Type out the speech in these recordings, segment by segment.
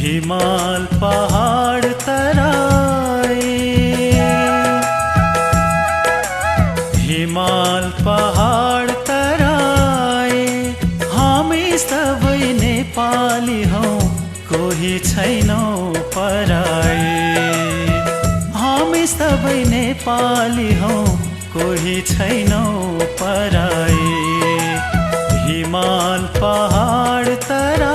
हिमाल पहाड तराई, हिमाल पहाड तराई, हामी सबै नेपाली हौं, कोही छैनौं पराई। हामी सबै नेपाली हौं, कोही छैनौं पराई। हिमाल पहाड तराई,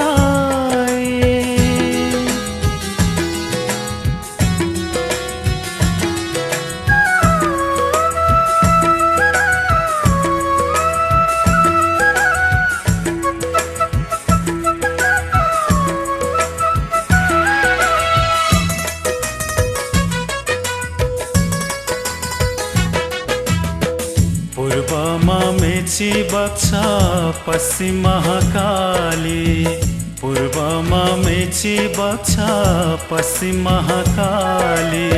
पूर्वमा मेची बग्छ पश्चिम महाकाली, पूर्वमा मेची बग्छ पश्चिम महाकाली।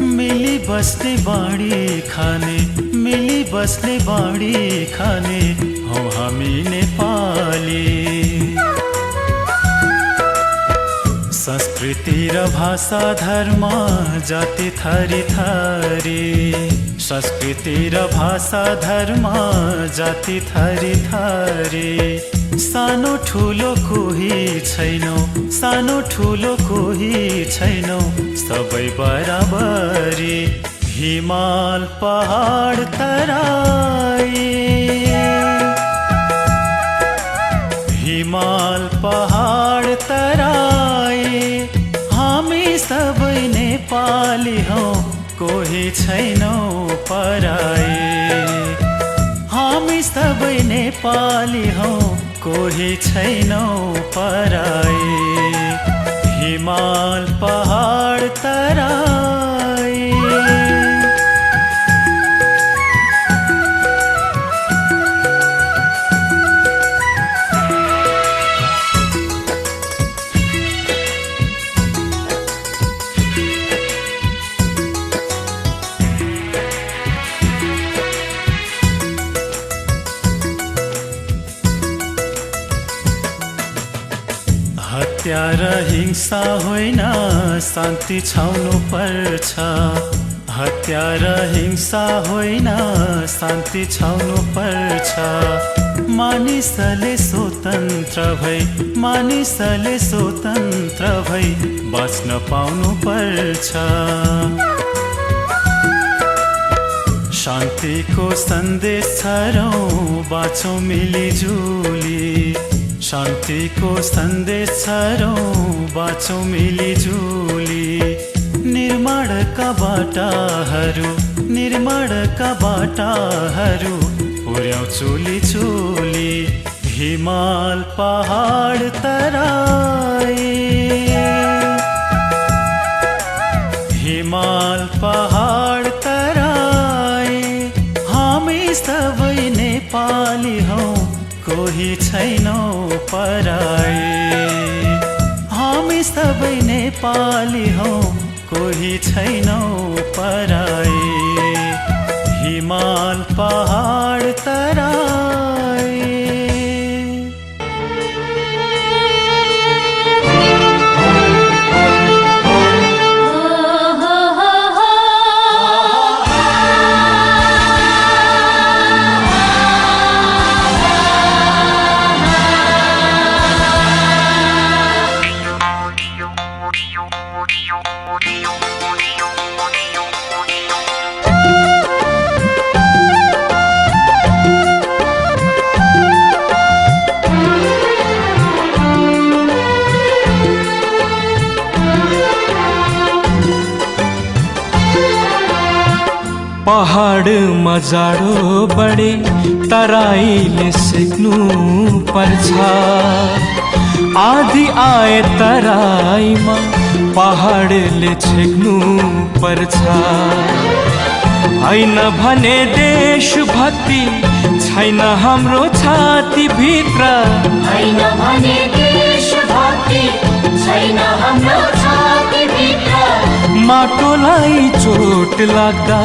मिली बस्ने बाँडी खाने, मिली बस्ने बाँडी खाने हौं हामी नेपाली। संस्कृति र भाषा धर्म जाति थरी थरी, संस्कृति र भाषा धर्म जाति थरी थरी। सानो ठुलो कोही छैनौ, सानो ठुलो कोही छैनौ, सबै बराबरी। हिमाल पहाड तराई, हिमाल पहाड तराई, हामी सबै नेपाली हौं, कोही छैनौं पराई। हामी सबै नेपाली हौं, कोही छैनौं पराई। हिमाल पहाड तराई, हत्या र हिंसा होइन, शान्ति छाउनु पर्छ। हत्या र हिंसा होइन, शान्ति छाउनु पर्छ। मानिसले स्वतन्त्र भई, मानिसले स्वतन्त्र भई बाँच्न पाउनु पर्छ। शान्तिको सन्देश छरौं, बाँचौं मिलिजुली। शान्तिको सन्देश छरौं, बाँचौं मिलिजुली। निर्माणका बाटाहरू, निर्माणका बाटाहरू पुर्याउँ चोली चोली। हिमाल पहाड तराई, हिमाल पहाड तराई, हामी सबै नेपाली हौं, कोही छैनौं पराई। हामी सबै नेपाली हौं, कोही छैनौं पराई। हिमाल पहाड तराई, पहाड मजाडो बढे तराईले सिक्नु पर्छ। आधी आए तराईमा पहाडले छेक्नु पर्छ। हैन भने देशभक्ति छैन हाम्रो छाती भित्र, हैन भने देशभक्ति छैन हाम्रो छाती भित्र। माटोलाई चोट लाग्दा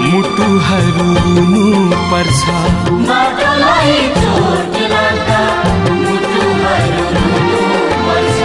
मुटुहरू रुनु पर्छ। माटोलाई चोट लाग्दा मुटुहरू रुनु पर्छ।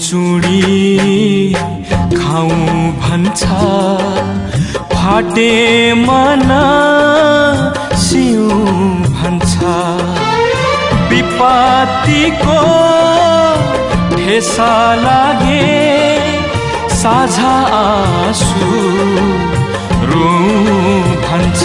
चुडी खाऊ भन्छ फाटे मन सिउ भन्छ विपत्तिको ठेसा लागे साझा आँसु रुँ भन्छ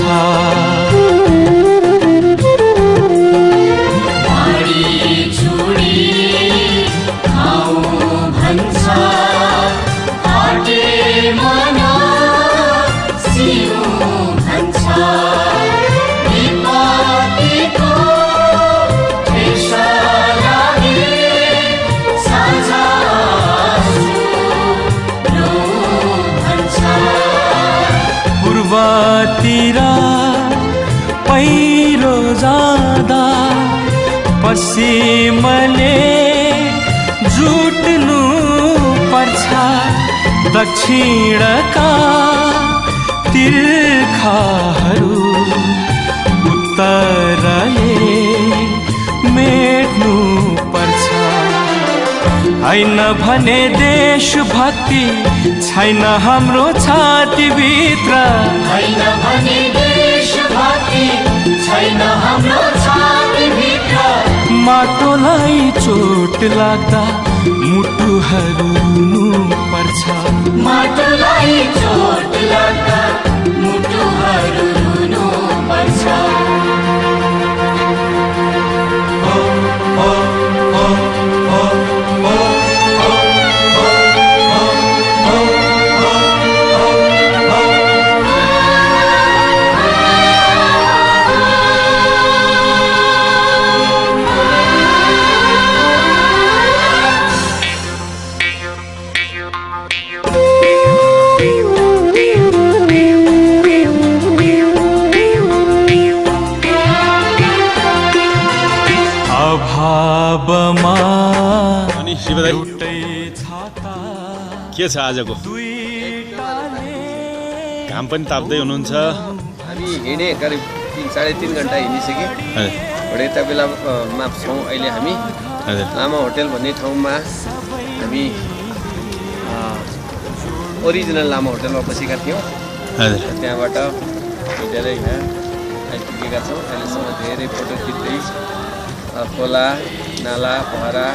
पूर्वतिर पहिरो जाँदा पश्चिमले जुट्नु पर्छ दक्षिणका तिर्खाहरू उत्तरले मेट्नु पर्छ हैन भने देशभक्ति छैन हाम्रो छातीभित्र हैन भने देशभक्ति छैन हाम्रो छातीभित्र माटोलाई चोट लाग्दा मुटुहरू रुनु पर्छ माटोलाई चोट लाग्दा मुटुहरू रुनु पर्छ अभावमा अनि शिवदाई के छ आजको घाम पनि ताप्दै हुनुहुन्छ हामी हिँडे करिब 3-3.5 घण्टा हिँडिसक्यो भरे यता बेलामा छौँ अहिले हामी लामा होटल भन्ने ठाउँमा हामी ओरिजिनल लामा होटलमा बसेका थियौँ त्यहाँबाट हिँडेरै यहाँ आइपुगेका छौँ अहिलेसम्म धेरै फोटो खिच्दै खोला नाला पहरा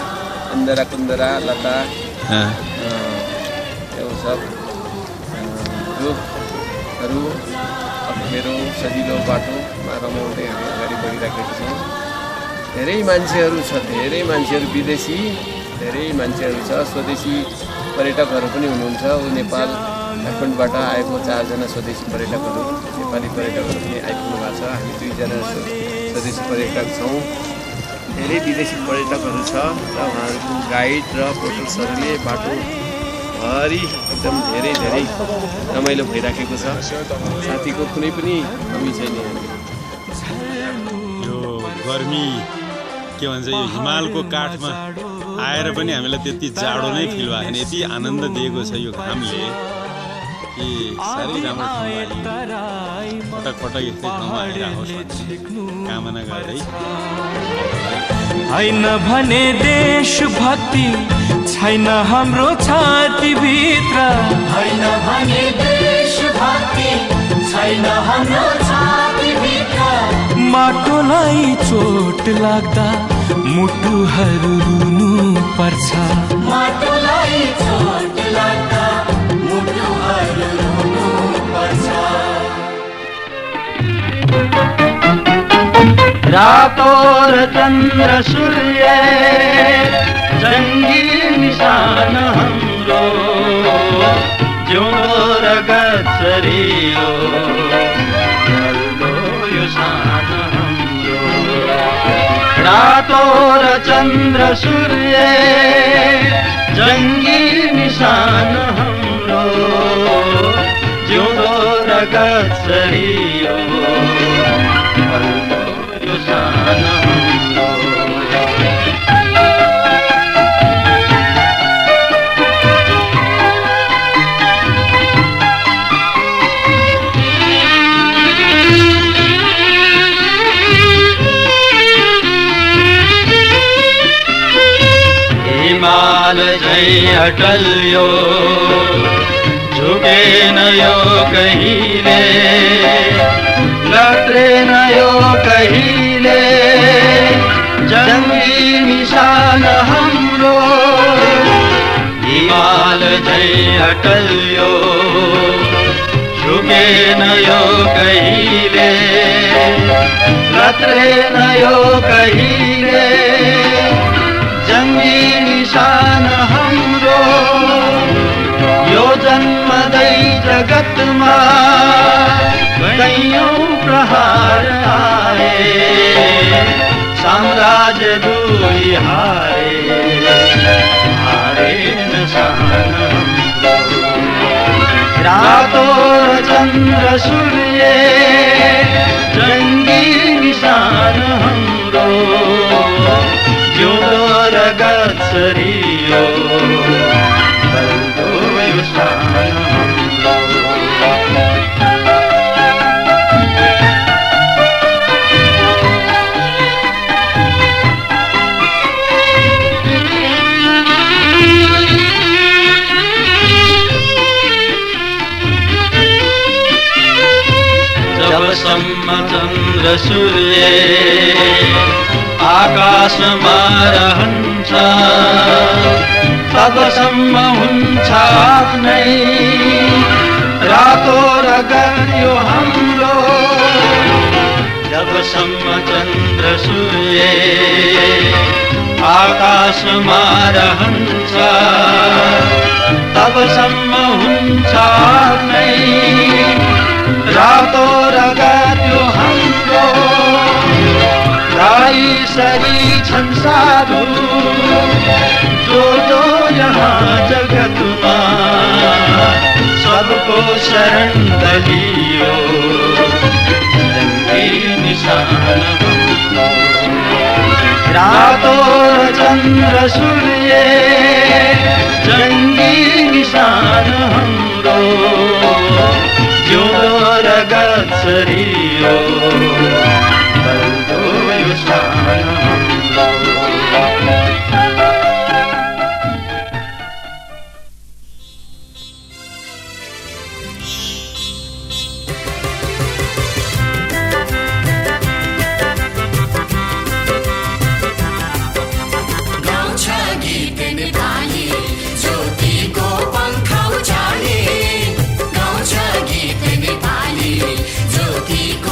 कुन्दरा कुन्दरा लता त्यो सब रुखहरू अप्ठ्यारो सजिलो बाटोमा रमाउँदै हामी अगाडि बढिराखेका छौँ धेरै मान्छेहरू छ धेरै मान्छेहरू विदेशी धेरै मान्छेहरू छ स्वदेशी पर्यटकहरू पनि हुनुहुन्छ नेपाल काठमाडौँबाट आएको 4 जना स्वदेशी पर्यटकहरू नेपाली पर्यटकहरू पनि आइपुग्नु भएको छ हामी 2 जना स्वदेशी पर्यटक छौँ धेरै विदेशी पर्यटकहरू छ र उहाँहरूको गाइड र पोर्टल्सहरूले बाटोभरि एकदम धेरै रमाइलो भइराखेको छ साथीको कुनै पनि कमी छैन यो गर्मी के भन्छ यो हिमालको काठमा आएर पनि हामीलाई त्यति जाडो नै फिल भएको छैन यति आनन्द दिएको छ यो घामले कि साह्रै राम्रो ठाउँमा पटक पटक यस्तै ठाउँमा आइरहोस् कामना गर्दै हैन भने देशभक्ति छैन हाम्रो छातीभित्र हैन भने देशभक्ति छैन हाम्रो छातीभित्र माटोलाई चोट लाग्दा मुटुहरू रुनु पर्छ माटोलाई चोट लाग्दा मुटुहरू रुनु पर्छ रातो र चन्द्र सूर्य जङ्गी निशान हाम्रो जिउँदो र गच्छरियो यो शान हाम्रो रातो र चन्द्र सूर्य जङ्गी निशान हाम्रो जिउँदो र गच्छरियो यो शान हाम्रो हिमाल झै अटल यो झुकेन यो कहिले लत्रेन यो कहिले जङ्गी निशान हाम्रो हिमाल झै अटल यो झुकेन यो कहिले लत्रेन यो कहिले जङ्गी निशान हाम्रो यो जन्मदै जगतमा कैयौँ प्रहार आए साम्राज्य दुई हारे निशान रातो चन्द्र सूर्य जङ्गी निशान हाम्रो जिउँदो रगत सरियो बल्दो यो शान जबसम्म चन्द्र सूर्य आकाशमा रहन्छ तबसम्म हुन्छ नै रातो रगत यो हाम्रो जबसम्म चन्द्र सूर्य आकाशमा रहन्छ तबसम्म हुन्छ नै रातो रगत यो हाम्रो राई सरी छन् साधु जो यहाँ जगतमा सबको शरण दलियो जङ्गी निशान रातो चन्द्र सूर्य जङ्गी निशान हाम्रो जिउँदो रगत सरियो बल्दो यो शान गाउँछ गीत नेपाली ज्योतिको पङ्ख उचाले गाउँछ गीत नेपाली ज्योतिको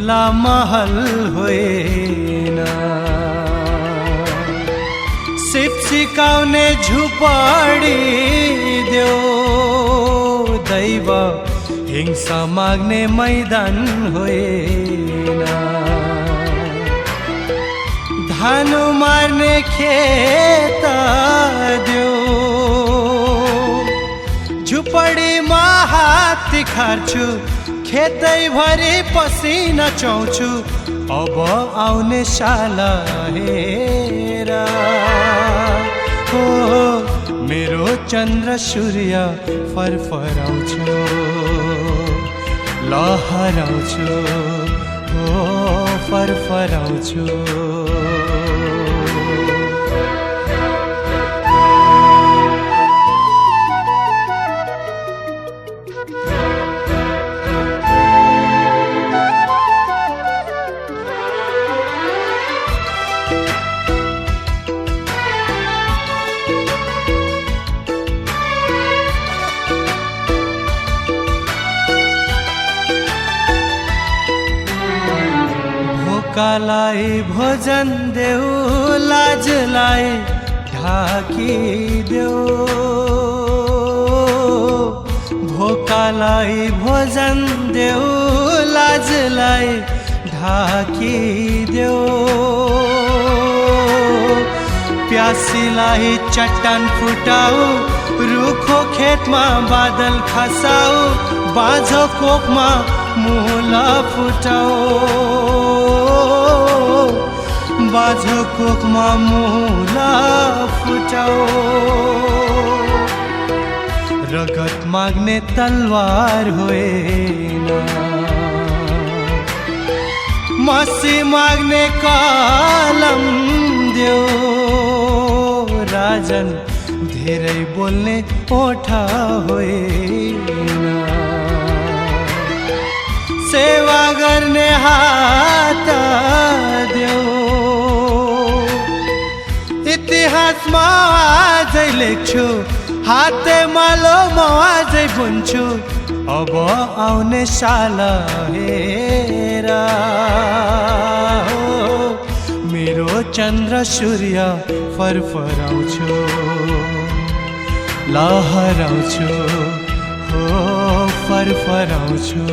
खुला महल होइन सिप सिकाउने झुपडी देऊ दैव हिंसा माग्ने मैदान होइन धानु मार्ने खेत देऊ झुपडीमा हात तिखार्छु खेतैभरि पसिना चौछु अब आउने साला हेर हो मेरो चन्द्र सूर्य फरफराउँछु लहराउँछु हो फरफराउँछु भोकालाई भोजन देऊ लाजलाई ढाकिदेऊ भोकालाई भोजन देऊ लाजलाई ढाकिदेऊ प्यासीलाई चट्टान फुटाऊ रुखो खेतमा बादल खसाऊ बाँझो कोखमा मुला फुटाऊ बाँझो कोखमा मुला फुटाऊ रगत माग्ने तलवार होइन मसी माग्ने कलम देऊ राजन धेरै बोल्ने ओठ होइन सेवा गर्ने हात देऊ इतिहासमा आजै लेख्छु हाते मालो म आजै बुन्छु अब आउने साला हेर मेरो चन्द्र सूर्य फरफराउँछु लहराउँछु हो फरफराउँछु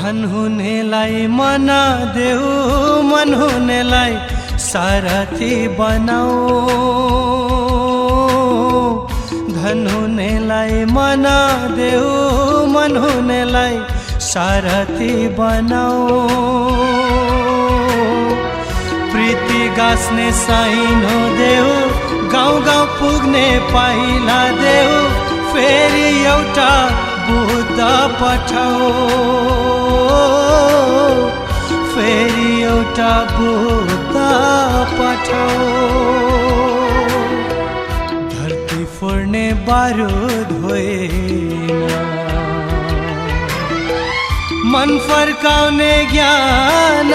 धन हुनेलाई मन देऊ मन हुनेलाई सारथी बनाऊ धन हुनेलाई मन देऊ मन हुनेलाई सारथी बनाऊ प्रीति गाँस्ने साइनो देऊ गाउँ गाउँ पुग्ने पाइला देऊ फेरि एउटा बुद्ध पठाऊ फेरि एउटा बुद्ध पठाऊ धरती फोड्ने बारुद होइन मन फर्काउने ज्ञान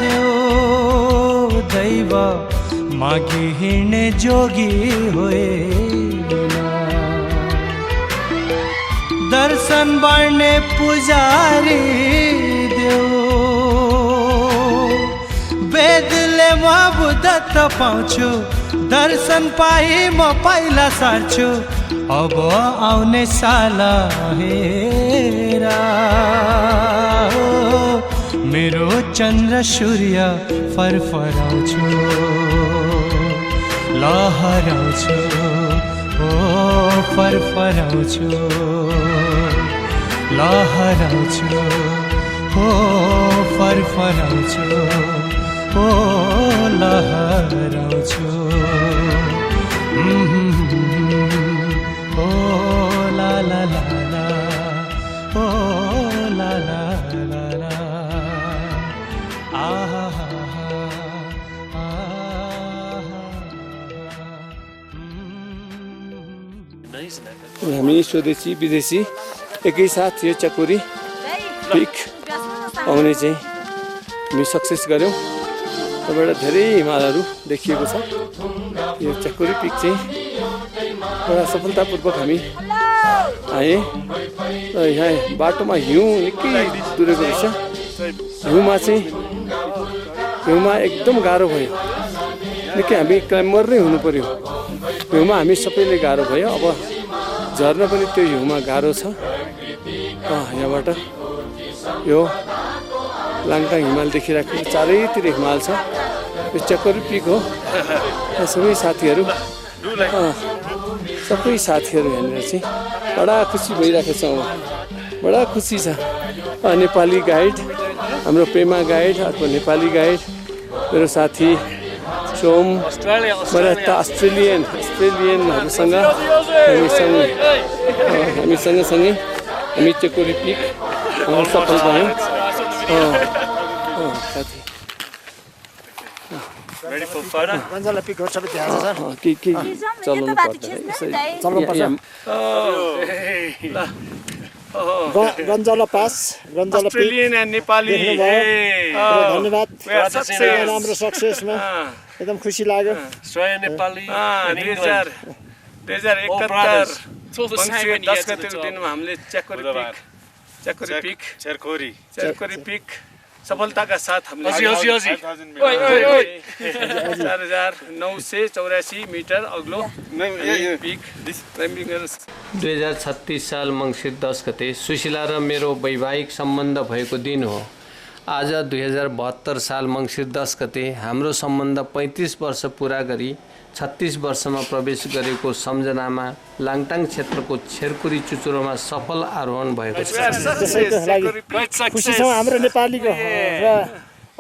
देऊ दैव मागी हिँड्ने जोगी होइन दर्शन बाँड्ने पुजारी देऊ वेदले म बुद्धत्व पाउँछु दर्शन पाइ म पाइला सार्छु अब आउने साला हेरा मेरो चन्द्र सूर्य फरफराउँछु लहराउँछु ओ फरफराउँछु लहराउँछु ओ फरफराउँछु ओ लहराउँछु ओ ला ला ला ला ओ ला ला ला ला आहा हामी स्वदेशी विदेशी एकैसाथ यो चकोरी पिक आउने चाहिँ हामी सक्सेस गऱ्यौँ। त्यहाँबाट धेरै हिमालहरू देखिएको छ। यो चक्कुरी पिक चाहिँ एउटा सफलतापूर्वक हामी आएँ र यहाँ बाटोमा हिउँ निकै दुरेको रहेछ। हिउँमा एकदम गाह्रो भयो, निकै हामी क्लाइम्बर नै हुनु पर्यो। हिउँमा हामी सबैले गाह्रो भयो। अब झर्न पनि त्यो हिउँमा गाह्रो छ। यहाँबाट यो लाङटाङ हिमाल देखिरहेको चारैतिर हिमाल छ। यो चक्कुरी पिक हो। सबै साथीहरू यहाँनिर चाहिँ बडा खुसी भइरहेको छ। बडा खुसी छ। नेपाली गाइड, हाम्रो पेमा गाइड, अर्को नेपाली गाइड, मेरो साथी सोम, अस्ट्रेलियनहरूसँग हामी सँगसँगै हामी चक्कुरी पिक सफल भयौँ। साथी के चलाउनु पर्छ। गन्जाला पास, गन्जाला अस्ट्रेलियन एन्ड नेपाली धन्यवाद। राम्रो सक्सेसमा एकदम खुसी लाग्यो। 2071 मङ्सिर 10 गतेको दिनमा हामीले चक्कुरी पिक सफलताका साथ हामीले 4984 मिटर अग्लो पिक क्लाइम्बिङ गरेर 2036 साल मङ्सिर 10 गते सुशीला र मेरो वैवाहिक सम्बन्ध भएको दिन हो। आज 2072 साल मङ्सिर 10 गते हाम्रो सम्बन्ध 35 वर्ष पुरा गरी 36 वर्षमा प्रवेश गरेको सम्झनामा लाङटाङ क्षेत्रको छेरकुरी चुचुरोमा सफल आरोहण भएको छ। खुसी छौँ हाम्रो नेपालीको र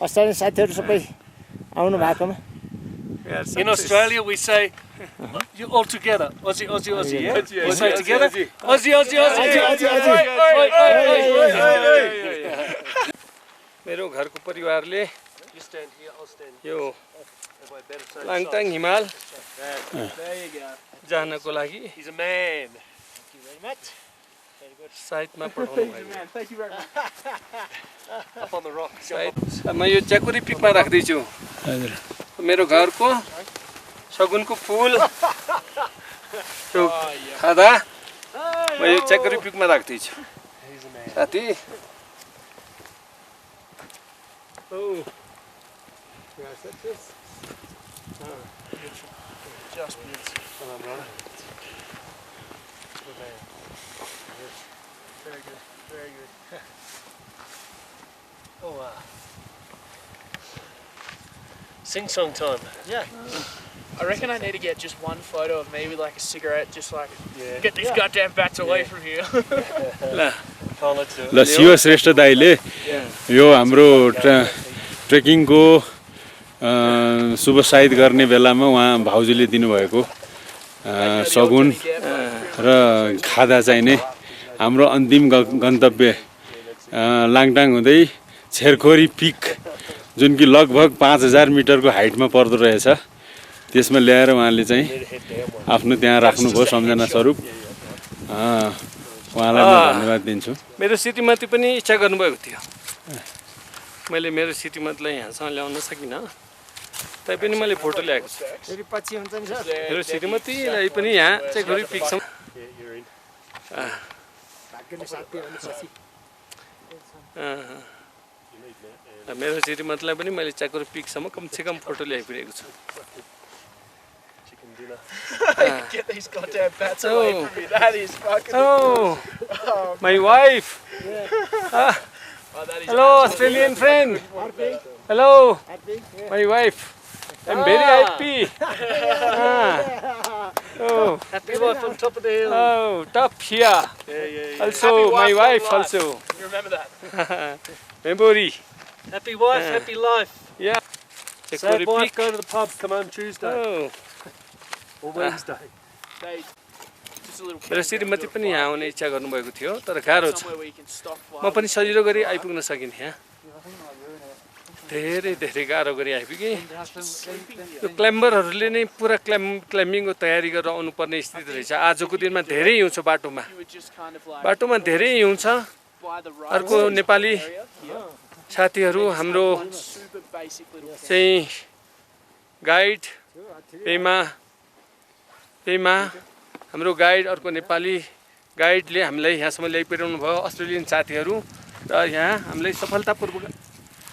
अस्ट्रेलियन साथीहरू सबै आउनु भएकोमा। In Australia, we say you all together, Aussie, Aussie, Aussie. Yeah, we say together, Aussie, Aussie, Aussie. मेरो घरको परिवारले यो लाङटाङ हिमाल जानको लागि साइटमा पठाउनु भयो। म यो चक्कुरी पिकमा राख्दैछु। मेरो घरको सगुनको फुल यो खाँदा म यो चक्कुरी पिकमा राख्दैछु। साथी Oh wow. Sing song time. Yeah. I reckon I need to get just one photo of me with like a cigarette, just like get these goddamn bats away from here. ल शिव श्रेष्ठ दाइले यो हाम्रो ट्रेकिङको शुभ साइत गर्ने बेलामा उहाँ भाउजूले दिनुभएको सगुन र खादा चाहिने हाम्रो अन्तिम गन्तव्य लाङटाङ हुँदै छेरखोरी पिक जुन कि लगभग 5000 मिटरको हाइटमा पर्दो रहेछ, त्यसमा ल्याएर उहाँले चाहिँ आफ्नो त्यहाँ राख्नुभयो सम्झना स्वरूप। उहाँलाई म धन्यवाद दिन्छु। मेरो श्रीमती पनि इच्छा गर्नुभएको थियो, मैले मेरो श्रीमतीलाई यहाँसँग ल्याउन सकिनँ, तैपनि मैले फोटो ल्याएको छु। मेरो श्रीमतीलाई पनि यहाँ छेरखोरी पिकसम्म मेरो श्रीमतीलाई पनि मैले छेरखोरी पिकसम्म कमसेकम फोटो ल्याइपुगेको छु। Get these goddamn bats away from me. That is fucking. Oh, my wife. Hello, Australian friend. Hello, my wife. I'm very happy. Oh, Happy life on top of the hill. oh, top here. Also, my wife also. You remember that? Memory. Happy wife, happy life. Yeah. Say Chakuri wife, Peak. go to the pub, come home Tuesday Oh. or Wednesday. They just a little मेरो श्रीमती पनि यहाँ आउने इच्छा गर्नुभएको थियो, तर गाह्रो छ। somewhere where you can stop. म पनि सजिलो गरी आइपुग्न सकिन्थेँ यहाँ। धेरै धेरै गाह्रो गरी आइपुगेँ। यो क्लाइम्बरहरूले नै पुरा क्लाइम्बिङको तयारी गरेर आउनुपर्ने स्थिति रहेछ। आजको दिनमा धेरै हिउँ छ बाटोमा। You would just kind of like बाटोमा धेरै हिउँ छ। by the road. अर्को नेपाली साथीहरू हाम्रो Super basic little thing. चाहिँ गाइड पेमा हाम्रो गाइड अर्को नेपाली गाइडले हामीलाई यहाँसम्म ल्याइपुर्याउनु भयो अस्ट्रेलियन साथीहरू र यहाँ हामीलाई सफलतापूर्वक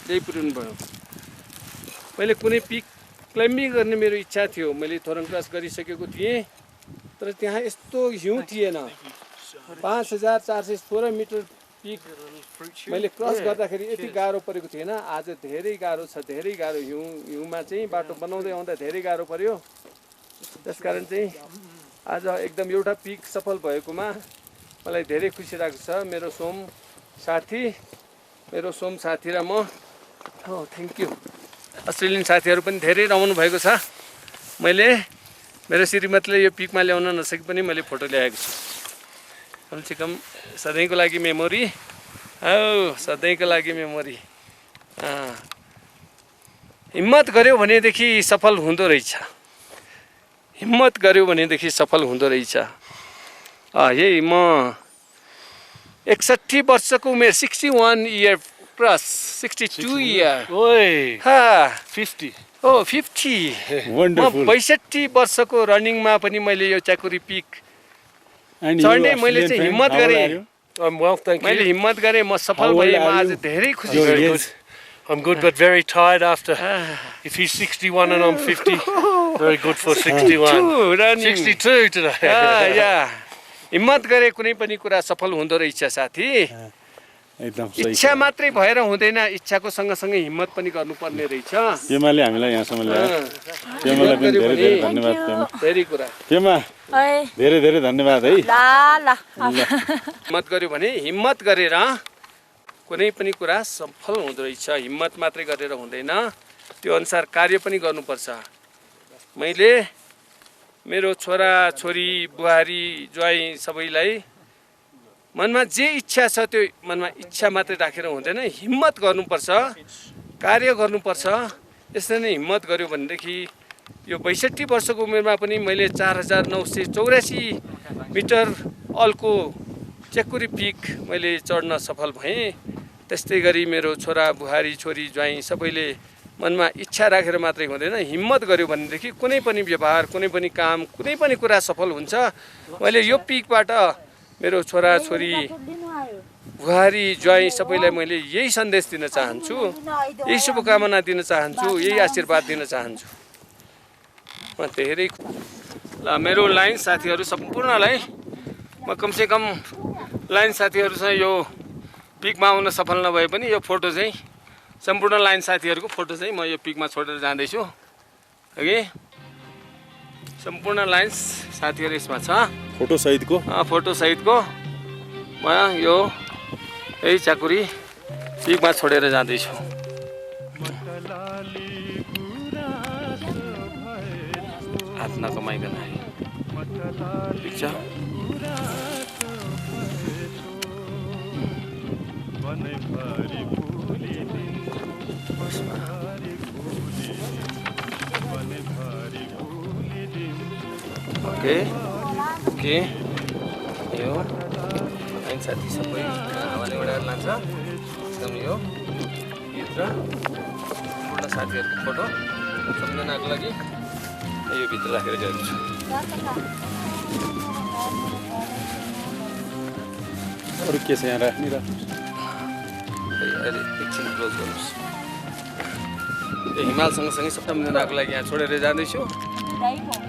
ल्याइपुर्याउनु भयो। मैले कुनै पिक क्लाइम्बिङ गर्ने मेरो इच्छा थियो, मैले थोरङ क्रस गरिसकेको थिएँ तर त्यहाँ यस्तो हिउँ थिएन। 5416 मिटर पिक मैले क्रस गर्दाखेरि यति गाह्रो परेको थिएन। आज धेरै गाह्रो छ, धेरै गाह्रो हिउँमा चाहिँ बाटो बनाउँदै आउँदा धेरै गाह्रो पर्यो। त्यसकारण चाहिँ आज एकदम एउटा पिक सफल भएकोमा मलाई धेरै खुसी लागेको छ। मेरो सोम साथी र म थ्याङ्क यू। अस्ट्रेलियन साथीहरू पनि धेरै रमाउनु भएको छ। मैले मेरो श्रीमतीले यो पिकमा ल्याउन नसके पनि मैले फोटो ल्याएको छु। कमसेकम सधैँको लागि मेमोरी, सधैँको लागि मेमोरी। हिम्मत गऱ्यो भनेदेखि सफल हुँदो रहेछ, हिम्मत गऱ्यो भनेदेखि सफल हुँदो रहेछ। यही म 61 वर्षको उमेर 61 इयर प्लस 62 इयर 50 Wonderful. म 62 वर्षको रनिङमा पनि मैले यो चाकुरी पिक चढ्ने मैले चाहिँ हिम्मत गरेँ। Well, thank you. मैले हिम्मत गरेँ, म सफल भएँ। म आज धेरै खुसी छु। I'm good, but very tired after. If he's 61 and I'm 50, very good for 61. 62 today. हिम्मत गरे कुनै पनि कुरा सफल हुँदो रहेछ साथी। एकदम सही। इच्छा मात्रै भएर हुँदैन, इच्छाको सँगसँगै हिम्मत पनि गर्नुपर्ने रहेछ। पेमाले हामीलाई यहाँसम्म ल्यायो। पेमालाई पनि धेरै धेरै धन्यवाद पेमा। धेरै कुरा। पेमा धेरै धेरै धन्यवाद है। हिम्मत गर्यो भने हिम्मत गरेर कुनै पनि कुरा सफल हुँदो रहेछ। हिम्मत मात्रै गरेर हुँदैन, त्यो अनुसार कार्य पनि गर्नुपर्छ। मैले मेरो छोरा छोरी बुहारी ज्वाइँ सबैलाई मनमा जे इच्छा छ त्यो मनमा इच्छा मात्रै राखेर हुँदैन, हिम्मत गर्नुपर्छ, कार्य गर्नुपर्छ। यसरी नै हिम्मत गर्यो भनेदेखि यो 62 वर्षको उमेरमा पनि मैले 4984 मिटर अल्को चेकुरी पिक मैले चढ्न सफल भएँ। त्यस्तै गरी मेरो छोरा बुहारी छोरी ज्वाइँ सबैले मनमा इच्छा राखेर मात्रै हुँदैन, हिम्मत गर्यो भनेदेखि कुनै पनि व्यवहार, कुनै पनि काम, कुनै पनि कुरा सफल हुन्छ। मैले यो पिकबाट मेरो छोरा छोरी बुहारी ज्वाइँ सबैलाई मैले यही सन्देश दिन चाहन्छु, यही शुभकामना दिन चाहन्छु, यही आशीर्वाद दिन चाहन्छु। म धेरै मेरो लाइन साथीहरू सम्पूर्णलाई म कमसेकम लाइन साथीहरूसँग यो पिकमा आउन सफल नभए पनि यो फोटो चाहिँ सम्पूर्ण लाइन साथीहरूको फोटो चाहिँ म यो पिकमा छोडेर जाँदैछु। अघि सम्पूर्ण लाइन साथीहरू यसमा छ, फोटो सहितको म यो यही चाकुरी पिकमा छोडेर जाँदैछु। हात नकमाइकन ठिक छ। ओके यो लाइन साथी सबै हावाले उडाएर लान्छ। एकदम यो भित्र पूर्ण साथीहरूको फोटो सम्झनाको लागि यो भित्र राखेर जान्छु। अरू के छ यहाँ राख्ने र अहिले एकछिन क्लोज गर्नुहोस्। यो हिमाल सँगसँगै सम्झनाको लागि यहाँ छोडेर जाँदैछु।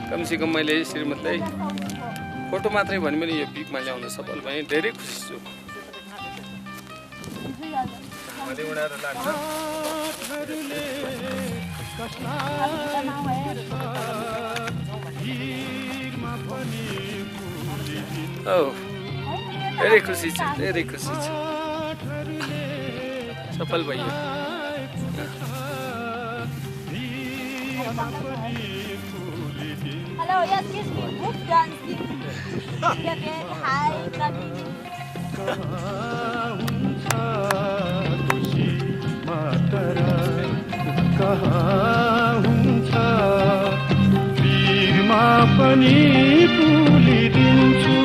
कमसेकम मैले श्रीमतीलाई फोटो मात्रै भने पनि यो पिकमा ल्याउन सफल भएँ, धेरै खुसी छु। उडाएर लाग्छ। धेरै खुसी छु, धेरै खुसी छु। सफल भइयो। Hello, yes, excuse me. Group dancing. Hi, पनि भुलिदिन्छु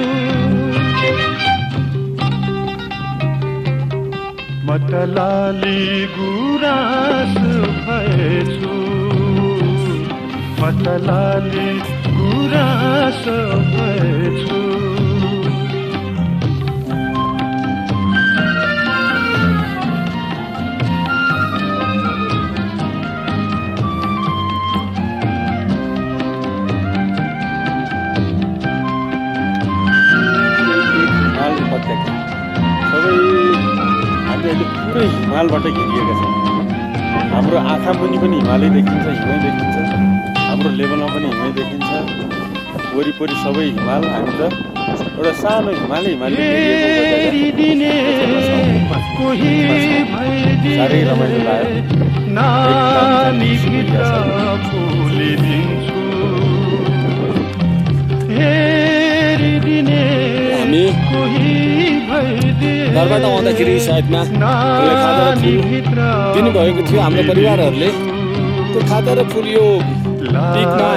म त मतलाली गुराँस भएछु मतलाली गुराँस भएछु अहिले पुरै हिमालबाट घेरिएका छौँ हाम्रो आँखा मुनि पनि हिमालै देखिन्छ हिमै देखिन्छ हाम्रो लेभलमा पनि हिमै देखिन्छ वरिपरि सबै हिमाल हामी त एउटा सानो हिमालै साह्रै रमाइलो हामी घरबाट आउँदाखेरि साइडमा खाजा र फुल दिनुभएको थियो हाम्रो परिवारहरूले त्यो खाजा र फुल यो पिकमा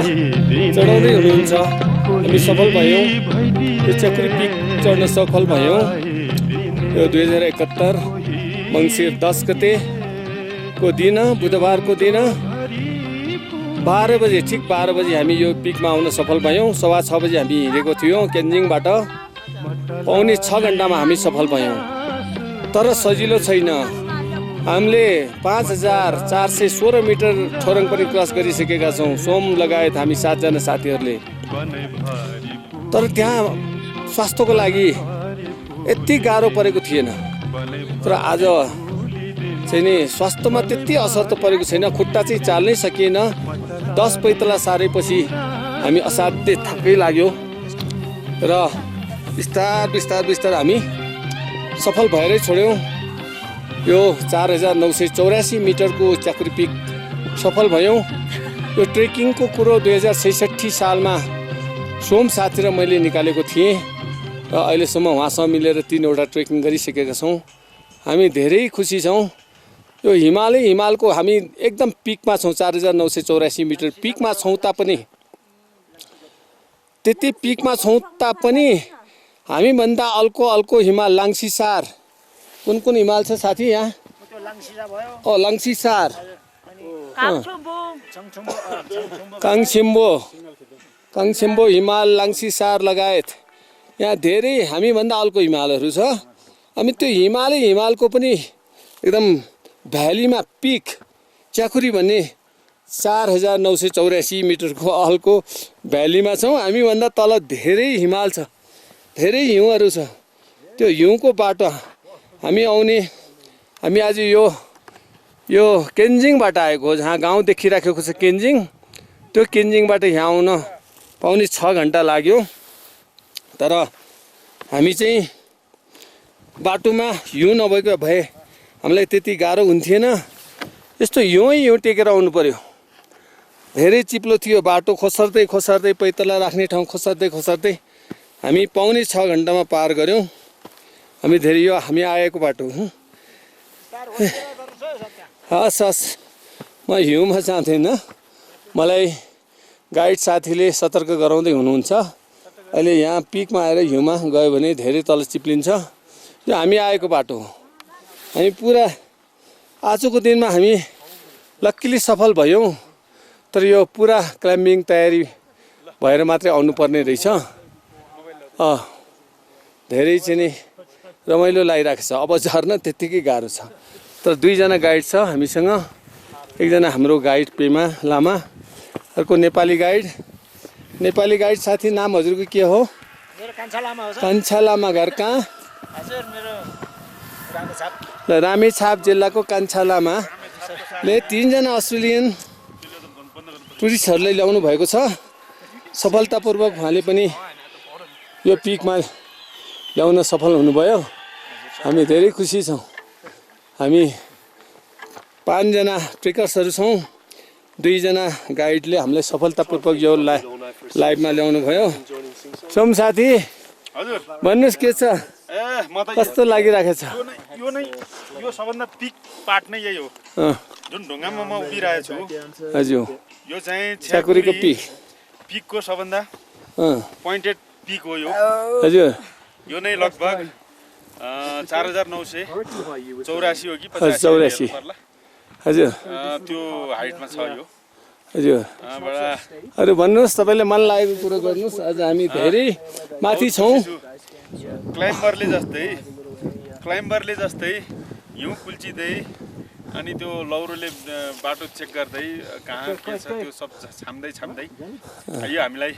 चढाउँदै हुनुहुन्छ हामी सफल भयौँ यो च्याकुरी पिक चढ्न सफल भयौँ यो 2071 मङ्सिर 10 गतेको दिन बुधबारको दिन 12 बजे ठिक 12 बजे हामी यो पिकमा आउन सफल भयौँ 6:15 बजे हामी हिँडेको थियौँ केन्जिङबाट पाउने 6 घन्टामा हामी सफल भयौँ तर सजिलो छैन हामीले 5416 मिटर ठोरङ पनि क्रस गरिसकेका छौँ सोम लगायत हामी 7 जना साथीहरूले तर त्यहाँ स्वास्थ्यको लागि यति गाह्रो परेको थिएन तर आज चाहिँ नि स्वास्थ्यमा त्यति असर त परेको छैन खुट्टा चाहिँ चाल्नै सकिएन 10 पैतला सारेपछि हामी असाध्यै थकै लाग्यो र बिस्तार हामी सफल भएरै छोड्यौँ यो 4984 मिटरको च्याकुरी पिक सफल भयौँ यो ट्रेकिङको कुरो 2066 सालमा सोम साथी र मैले निकालेको थिएँ र अहिलेसम्म उहाँसँग मिलेर 3 वटा ट्रेकिङ गरिसकेका छौँ हामी धेरै खुसी छौँ यो हिमालको हामी एकदम पिकमा छौँ 4984 मिटर पिकमा छौँ तापनि त्यति पिकमा छौँ तापनि हामीभन्दा अर्को हिमाल लाङ्सीसार कुन हिमाल छ साथी यहाँ लाङ्सीसार काङछिम्बो हिमाल लाङ्सीसार लगायत यहाँ धेरै हामीभन्दा अर्को हिमालहरू छ हामी त्यो हिमालको पनि एकदम भ्यालीमा पिक च्याकुरी भन्ने 4984 मिटरको अल्को भ्यालीमा छौँ हामीभन्दा तल धेरै हिमाल छ धेरै हिउँहरू छ त्यो हिउँको बाटो हामी आज यो केन्जिङबाट आएको हो जहाँ गाउँ देखिराखेको छ केन्जिङ त्यो केन्जिङबाट यहाँ आउन पाउने 6 घन्टा लाग्यो तर हामी चाहिँ बाटोमा हिउँ नभएको भए हामीलाई त्यति गाह्रो हुन्थेन यस्तो हिउँ टेकेर आउनु पर्यो धेरै चिप्लो थियो बाटो खोसर्दै पैतला राख्ने ठाउँ खोसर्दै हामी पाउने 6 घन्टामा पार गऱ्यौँ हामी आएको बाटो हस् म हिउँमा जाँदैन मलाई गाइड साथीले सतर्क गराउँदै हुनुहुन्छ अहिले यहाँ पिकमा आएर हिउँमा गयो भने धेरै तल चिप्लिन्छ यो हामी आएको बाटो हो हामी पुरा आजको दिनमा हामी लक्कीली सफल भयौँ तर यो पुरा क्लाइम्बिङ तयारी भएर मात्रै आउनुपर्ने रहेछ धेरै चाहिँ नि रमाइलो लागिरहेको छ अब झर्न त्यत्तिकै गाह्रो छ तर 2 जना गाइड छ हामीसँग एकजना हाम्रो गाइड पेमा लामा अर्को नेपाली गाइड साथी नाम हजुरको के हो कान्छा लामा घर कहाँ रामेछाप जिल्लाको कान्छा लामाले 3 जना अस्ट्रेलियन टुरिस्टहरूलाई ल्याउनु भएको छ सफलतापूर्वक उहाँले पनि यो पिकमा ल्याउन सफल हुनुभयो हामी धेरै खुसी छौँ हामी 5 जना ट्रेकर्सहरू छौँ 2 जना गाइडले हामीलाई सफलतापूर्वक यो लाइभमा ल्याउनु भयो सोम साथी हजुर भन्नुहोस् के छ कस्तो लागिरहेको छ यो सबभन्दा पिक पार्ट नै यही हो जुन ढुङ्गामा म उभिरहेको छु हजुर यो चाहिँ च्याकुरीको पिकको सबभन्दा पोइन्टेड पिक हो यो हजुर यो नै लगभग 4984 हो कि 84 हजुर त्यो हाइटमा छ यो हजुर अरू भन्नुहोस् तपाईँले मन लागेको कुरो गर्नुहोस् आज हामी धेरै माथि छौँ क्लाइम्बरले जस्तै हिउँ कुल्चिँदै अनि त्यो लौरोले बाटो चेक गर्दै कहाँ के छ त्यो सब छाम्दै यो हामीलाई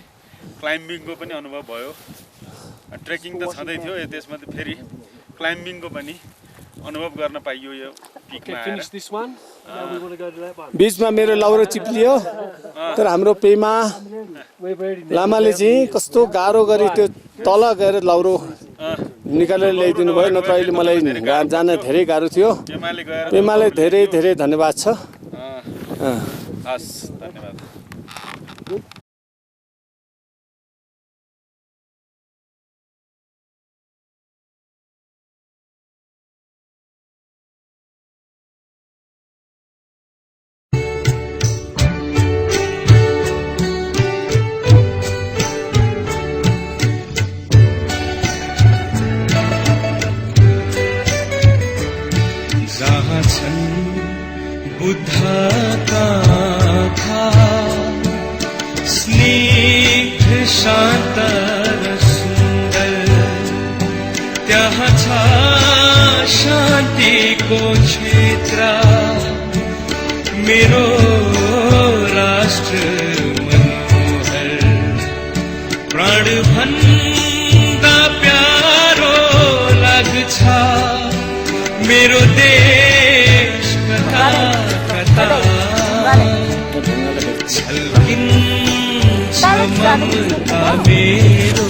क्लाइम्बिङको पनि अनुभव भयो ट्रेकिङ त छँदै थियो त्यसमा त फेरि क्लाइम्बिङको पनि अनुभव गर्न पाइयो यो पिकमा आएर बिचमा मेरो लौरो चिप्लियो तर हाम्रो पेमा लामाले चाहिँ कस्तो गाह्रो गरी त्यो तल गएर लौरो निकालेर ल्याइदिनु भयो नत्र अहिले मलाई जान धेरै गाह्रो थियो पेमालाई धेरै धेरै धन्यवाद छ हस् धन्यवाद बुद्धका था स्निग्ध शान्त र सुन्दर त्यहाँ छ शान्तिको क्षेत्र मेरो राष्ट्र मनोहर प्राण भन्दा प्यारो लाग्छ मेरो देश कता छल्किन्छ ममता मेरो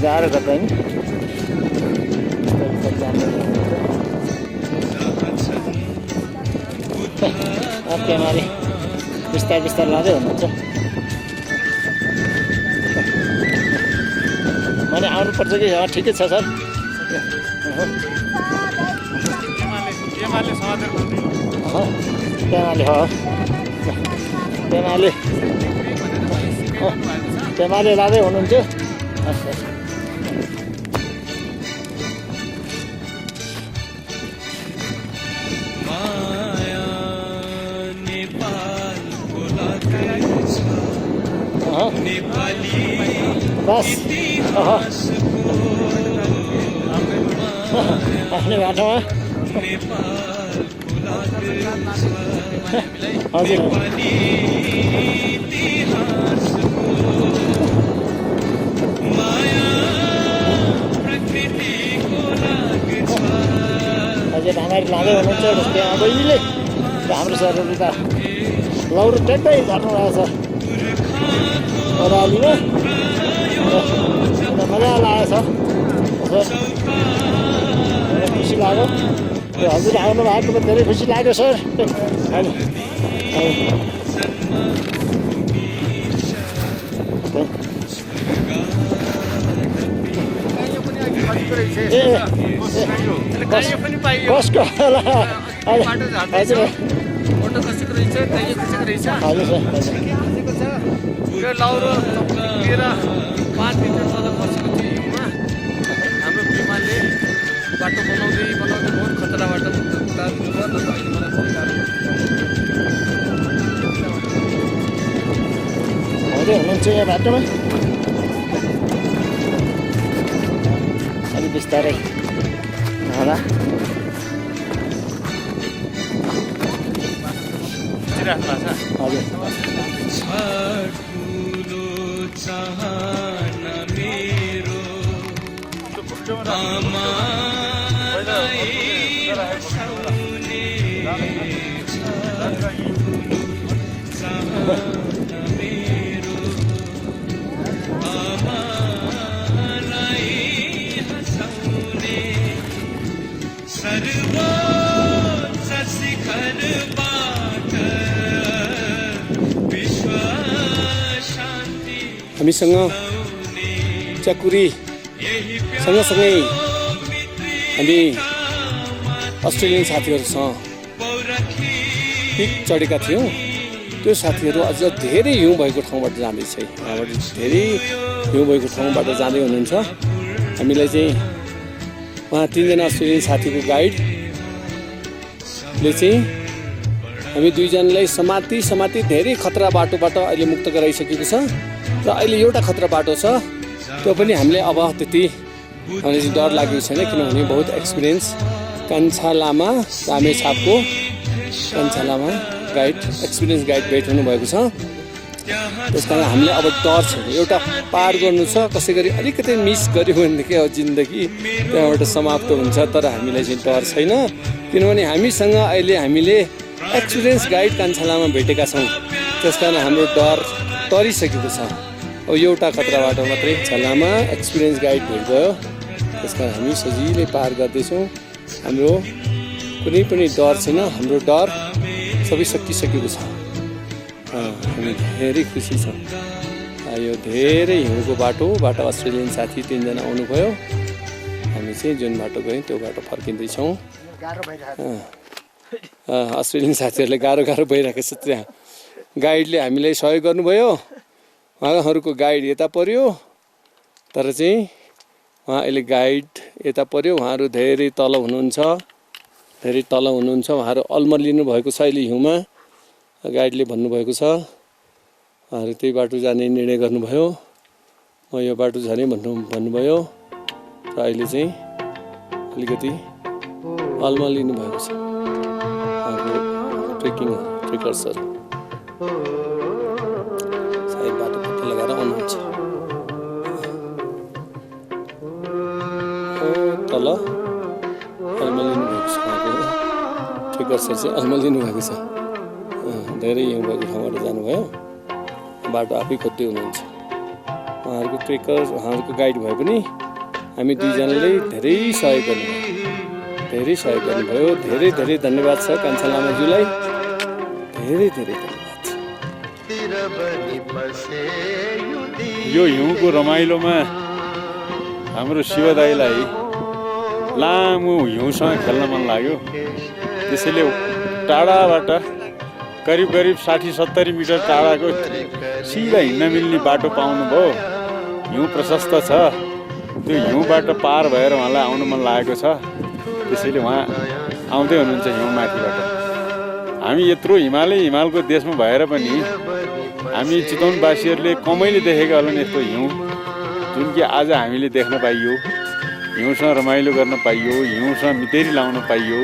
गाह्रो गर्दा नि पेमाले बिस्तारै बिस्तारै लाँदै हुनुहुन्छ मैले आउनुपर्छ कि ठिकै छ सर पेमाले लाँदै हुनुहुन्थ्यो हस् हस् बस आफ्नै बाटोमा हजुर हजुर हामीहरू लाँदै हुनुहुन्छ जस्तै बहिनीले हाम्रो सरहरू त लौरो ट्याक्कै घट्नु रहेछ ओह्रालीमा मजा लागेको छ खुसी लाग्यो हजुर आउनु भएको धेरै खुसी लाग्यो सर कसको होला हजुर फोटो खसेको रहेछ त्यही खसेको रहेछ हजुर यो लौरो लिएर 5 मिटर तल बसेको थियो हिउँमा हाम्रो पेमाले बाटो बनाउँदै बहुत खतरा बाटो उतार्नुभयो न त अहिले मलाई बहुत गाह्रो हुँदै हुनुहुन्छ यहाँ बाटोमा अलिक बिस्तारै होला हजुर चाहना मेरो आमालाई हँसाउने चाहना मेरो आमालाई हँसाउने सर्वोच्च शिखरबाट विश्व शान्ति हामीसँग चकुरी सँगसँगै हामी अस्ट्रेलियन साथीहरूसँग पिक चढेका थियौँ त्यो साथीहरू अझ धेरै हिउँ भएको ठाउँबाट जाँदैछ यहाँबाट धेरै हिउँ भएको ठाउँबाट जाँदै हुनुहुन्छ हामीलाई चाहिँ उहाँ 3 जना अस्ट्रेलियन साथीको गाइडले चाहिँ हामी 2 जनालाई समाती धेरै खतरा बाटोबाट अहिले मुक्त गराइसकेको छ र अहिले एउटा खतरा बाटो छ त्यो पनि हामीले अब त्यति हामीलाई चाहिँ डर लागेको छैन किनभने बहुत एक्सपिरियन्स कान्छा लामा रामेछापको कान्छा लामा गाइड एक्सपिरियन्स गाइड भेट हुनुभएको छ त्यस कारण हामीले अब डर छैन एउटा पार गर्नु छ कसै गरी अलिकति मिस गऱ्यो भनेदेखि अब जिन्दगी त्यहाँबाट समाप्त हुन्छ तर हामीलाई चाहिँ डर छैन किनभने हामीसँग अहिले हामीले एक्सपिरियन्स गाइड कान्छा लामा भेटेका छौँ त्यस कारण हाम्रो डर टरिसकेको छ अब एउटा खतरा बाटो मात्रै छलामा एक्सपिरियन्स गाइड भेट भयो त्यस कारण हामी सजिलै पार गर्दैछौँ हाम्रो कुनै पनि डर छैन हाम्रो डर सबै सकिसकेको छ हामी धेरै खुसी छौँ यो धेरै हिउँको बाटोबाट अस्ट्रेलियन साथी 3 जना आउनुभयो हामी चाहिँ जुन बाटो गयौँ त्यो बाटो फर्किँदैछौँ अस्ट्रेलियन साथीहरूले गाह्रो भइरहेको छ त्यहाँ गाइडले हामीलाई सहयोग गर्नुभयो उहाँहरूको गाइड यता पर्यो तर चाहिँ उहाँ अहिले गाइड यता पर्यो उहाँहरू धेरै तल हुनुहुन्छ उहाँहरू अल्मलिनु भएको छ अहिले हिउँमा गाइडले भन्नुभएको छ उहाँहरू त्यही बाटो जाने निर्णय गर्नुभयो म यो बाटो जाने भन्नुभयो र अहिले चाहिँ अलिकति अल्मलिनु भएको छ ट्रेकर्सहरू सायद बाटो पत्ता लगाएर आउनुहुन्छ तल अल्मलिनु भएको छ ट्रेकर्सहरू चाहिँ अल्मलिनु भएको छ धेरै हिउँ भएको ठाउँबाट जानुभयो बाटो आफै खोज्दै हुनुहुन्छ उहाँहरूको ट्रेकर उहाँहरूको गाइड भए पनि हामी 2 जनाले धेरै सहयोग गर्नुभयो धेरै धन्यवाद छ कान्छा लामाज्यूलाई धेरै धन्यवाद छ यो हिउँको रमाइलोमा हाम्रो शिवदाईलाई लामो हिउँसँग खेल्न मन लाग्यो त्यसैले टाढाबाट करिब 60-70 मिटर टाढाको सिधा हिँड्न मिल्ने बाटो पाउनुभयो हिउँ प्रशस्त छ त्यो हिउँबाट पार भएर उहाँलाई आउनु मन लागेको छ त्यसैले उहाँ आउँदै हुनुहुन्छ हिउँ माथिबाट हामी यत्रो हिमालको देशमा भएर पनि हामी चितवनवासीहरूले कमैले देखेका होला नि यस्तो हिउँ जुन कि आज हामीले देख्न पाइयो हिउँसँग रमाइलो गर्न पाइयो हिउँसँग मितेरी लाउन पाइयो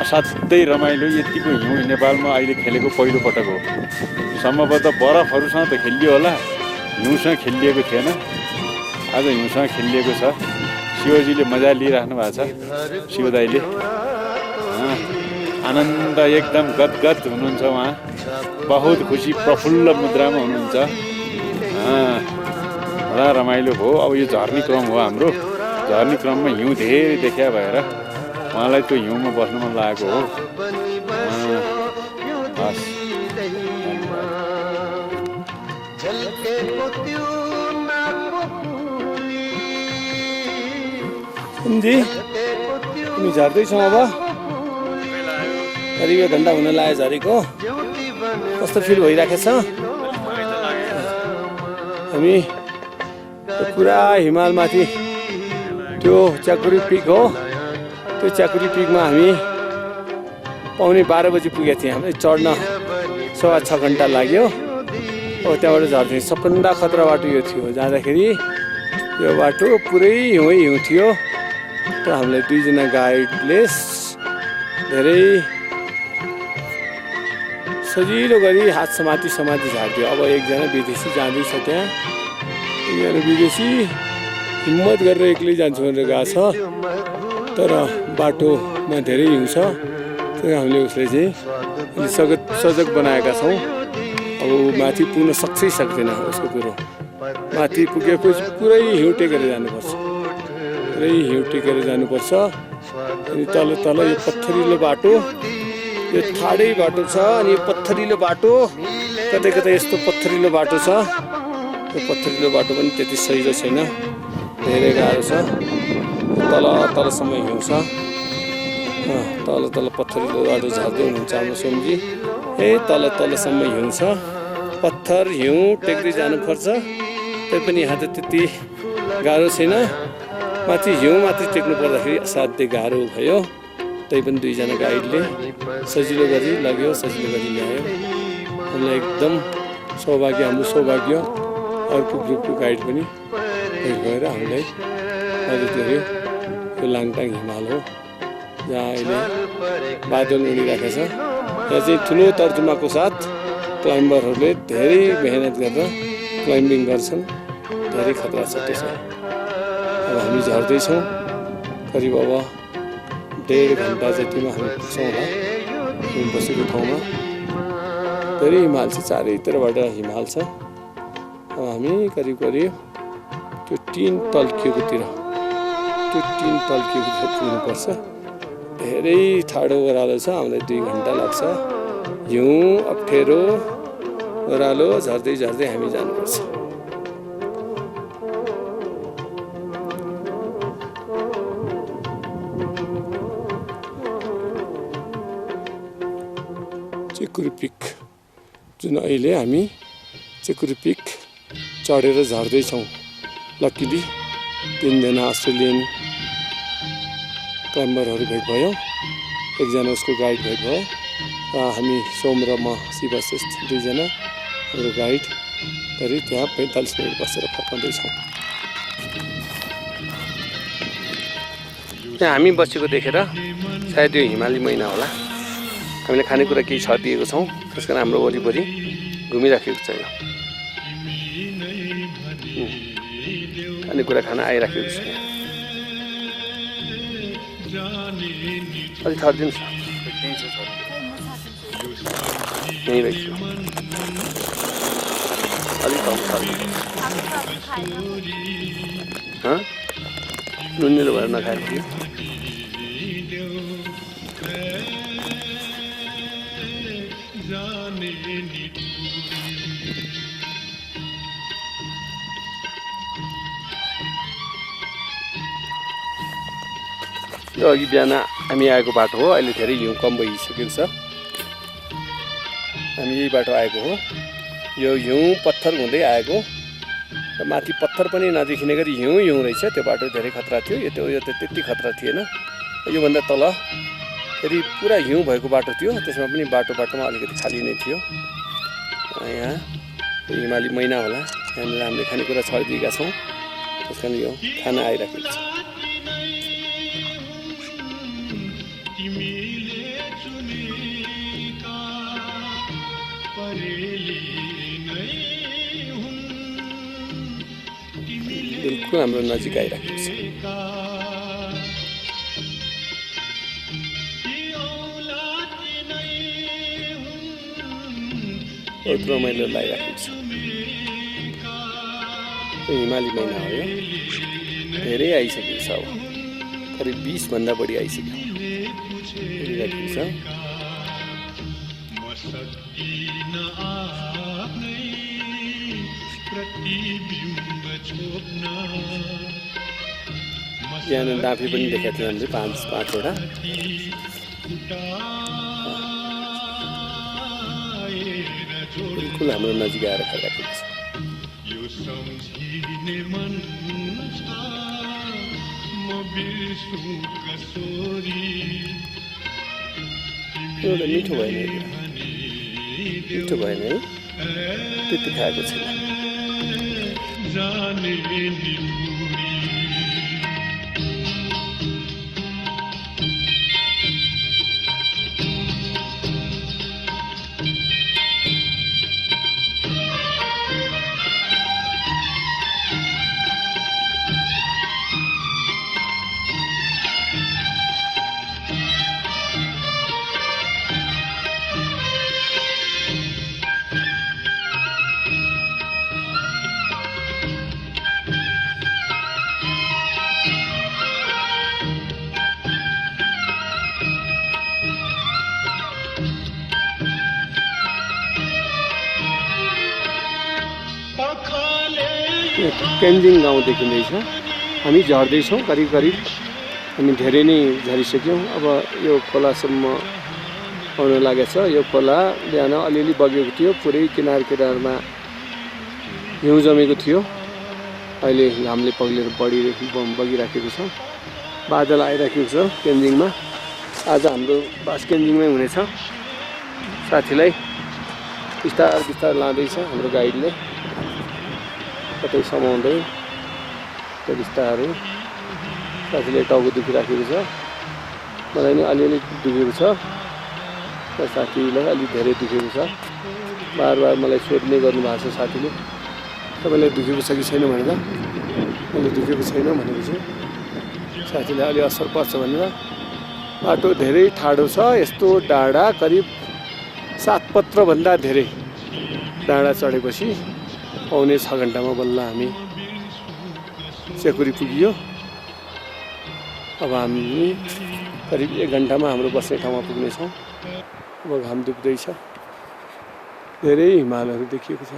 असाध्यै रमाइलो यतिको हिउँ नेपालमा अहिले खेलेको पहिलो पटक हो सम्भवतः बरफहरूसँग त खेलियो होला हिउँसँग खेलिएको थिएन आज हिउँसँग खेलिएको छ शिवजीले मजा लिइराख्नु भएको छ शिवदाईले आनन्द एकदम गदगद हुनुहुन्छ उहाँ बहुत खुसी प्रफुल्ल मुद्रामा हुनुहुन्छ बडा रमाइलो भयो अब यो झर्नी क्रम हो हाम्रो झर्नी क्रममा हिउँ धेरै देखिया भएर उहाँलाई त्यो हिउँमा बस्नु मन लागेको हो हस् तिमी झर्दैछौ अब करिब 1 घन्टा हुन लाग्यो झरेको कस्तो फिल भइरहेको छ हामी पुरा हिमालमाथि त्यो च्याकुरी पिक हो त्यो च्याकुरी पिकमा हामी पौने 12 बजी पुगेको थियौँ हामीलाई चढ्न 6.5 घन्टा लाग्यो अब त्यहाँबाट झर्थ्यौँ सबभन्दा खतरा बाटो यो थियो जाँदाखेरि यो बाटो पुरै हिउँ थियो र हामीलाई 2 जना गाइडले धेरै सजिलो गरी हात समाती झार्थ्यो अब 1 जना विदेशी जाँदैछ त्यहाँ 1 जना विदेशी हिम्मत गरेर एक्लै जान्छु भनेर गएको छ तर बाटोमा धेरै हिउँ छ त्यही हामीले उसले चाहिँ सजग बनाएका छौँ अब माथि पुग्न सक्दैन उसको कुरो माथि पुगेपछि पुरै हिउँ टेकेर जानुपर्छ अनि तल यो पत्थरिलो बाटो यो ठाडै बाटो छ अनि यो पत्थरिलो बाटो कतै यस्तो पत्थरिलो बाटो छ यो पत्थरिलो बाटो पनि त्यति सजिलो छैन धेरै गाह्रो छ तलसम्म हिउँ छ तल पत्थरिलो बाटो झर्दै हुनुहुन्छ हाम्रो सोमजी तल तलसम्म हिउँ छ, पत्थर हिउँ टेक्दै जानुपर्छ। तैपनि यहाँ त त्यति गाह्रो छैन। माथि हिउँ माथि टेक्नु पर्दाखेरि असाध्यै गाह्रो भयो। तैपनि दुईजना गाइडले सजिलो गरी लग्यो, सजिलो गरी ल्यायो। हामीलाई एकदम सौभाग्य, हाम्रो सौभाग्य। अर्को ग्रुपको गाइड पनि गएर हामीलाई मद्दत गर्यो। यो लाङटाङ हिमाल हो, जहाँ अहिले बादल उडिरहेको छ। यहाँ चाहिँ ठुलो तर्जुमाको साथ क्लाइम्बरहरूले धेरै मेहनत गरेर क्लाइम्बिङ गर्छन्। धेरै खतरा छ त्यसमा। अब हामी झर्दैछौँ, करिब अब 1.5 घन्टा जतिमा हामी पुग्छौँ होला हामी बसेको ठाउँमा। धेरै हिमाल छ, चारैतिरबाट हिमाल छ। अब हामी करिब त्यो टिन टल्किएकोतिर पुग्नुपर्छ। धेरै ठाडो ओह्रालो छ, हामीलाई 2 घन्टा लाग्छ। हिउँ अप्ठ्यारो ओह्रालो झर्दै झर्दै हामी जानुपर्छ। चेकुरी पिक, जुन अहिले हामी चेकुरी पिक चढेर झर्दैछौँ। लक्किली 3 जना अस्ट्रेलियन क्लाइम्बरहरू भेट भयो। एकजना उसको गाइड भेट भयो। हामी सोम र म शिवश्रेष्ठ 2 जना हाम्रो गाइड गरी त्यहाँ 45 मिनट बसेर फर्काउँदैछौँ। त्यहाँ हामी बसेको देखेर सायद यो हिमाली महिना होला। हामीले खानेकुरा केही छरिदिएको छौँ, त्यस कारण हाम्रो वरिपरि घुमिराखेको छैन। खानेकुरा खान आइराखेको छ। अलिक थरिदिनुहोस् न, यहीँ रहेछु। अलिक कम नुनिलो भएर नखाएको थियो। यो अघि बिहान हामी आएको बाटो हो। अहिले धेरै हिउँ कम भइसकेको छ। हामी यही बाटो आएको हो। यो हिउँ पत्थर हुँदै आएको र माथि पत्थर पनि नदेखिने गरी हिउँ रहेछ। त्यो बाटो धेरै खतरा थियो। यो त त्यति खतरा थिएन। योभन्दा तल फेरि पुरा हिउँ भएको बाटो थियो। त्यसमा पनि बाटोमा अलिकति खाली नै थियो। यहाँ हिमाली महिना होला। यहाँनिर हामीले खानेकुरा छरिदिएका छौँ, त्यस कारण यो खाना आइराखेको छ। बिल्कुल हाम्रो नजिक आइराखेको छ। बहुत रमाइलो लागिराखेको छ। हिमाली महिना हो यो। धेरै आइसकेको छ। अब करिब 20 भन्दा बढी आइसक्यो। हेरिराखेको छ। यहाँ डाँफे पनि देखाएको थियो हामीले 5-5वटा। बिल्कुल हाम्रो नजिक आएर खाइराखेको छ। एउटा मिठो भएन, मिठो भएन है, त्यति खाएको छैन। तेन्जिङ गाउँ देखिँदैछ। हामी झर्दैछौँ। करिब हामी धेरै नै झरिसक्यौँ। अब यो खोलासम्म आउन लागेको छ। यो खोला बिहान अलिअलि बगेको थियो, पुरै किनारमा हिउँ जमेको थियो। अहिले घामले पग्लेर बगिराखेको छ। बादल आइराखेको छ केन्जिङमा। आज हाम्रो बास केन्जिङमै हुनेछ। साथीलाई बिस्तार लाँदैछ हाम्रो गाइडले, कतै समाउँदै बिस्तारै। साथीले टाउको दुखिराखेको छ, मलाई नि अलिअलि दुखेको छ र साथीलाई अलि धेरै दुखेको छ। बार मलाई सोध्ने गर्नुभएको छ साथीले, तपाईँलाई दुखेको छ कि छैन भनेर। मैले दुखेको छैन भनेपछि साथीलाई अलि असर पर्छ भनेर। बाटो धेरै ठाडो छ। यस्तो डाँडा करिब 7 पत्रभन्दा धेरै डाँडा चढेपछि पाउने 6 घन्टामा बल्ल हामी सेकुरी पुगियो। अब हामी करिब 1 घन्टामा हाम्रो बस्ने ठाउँमा पुग्नेछौँ। अब घाम दुख्दैछ, धेरै हिमालहरू देखिएको छ।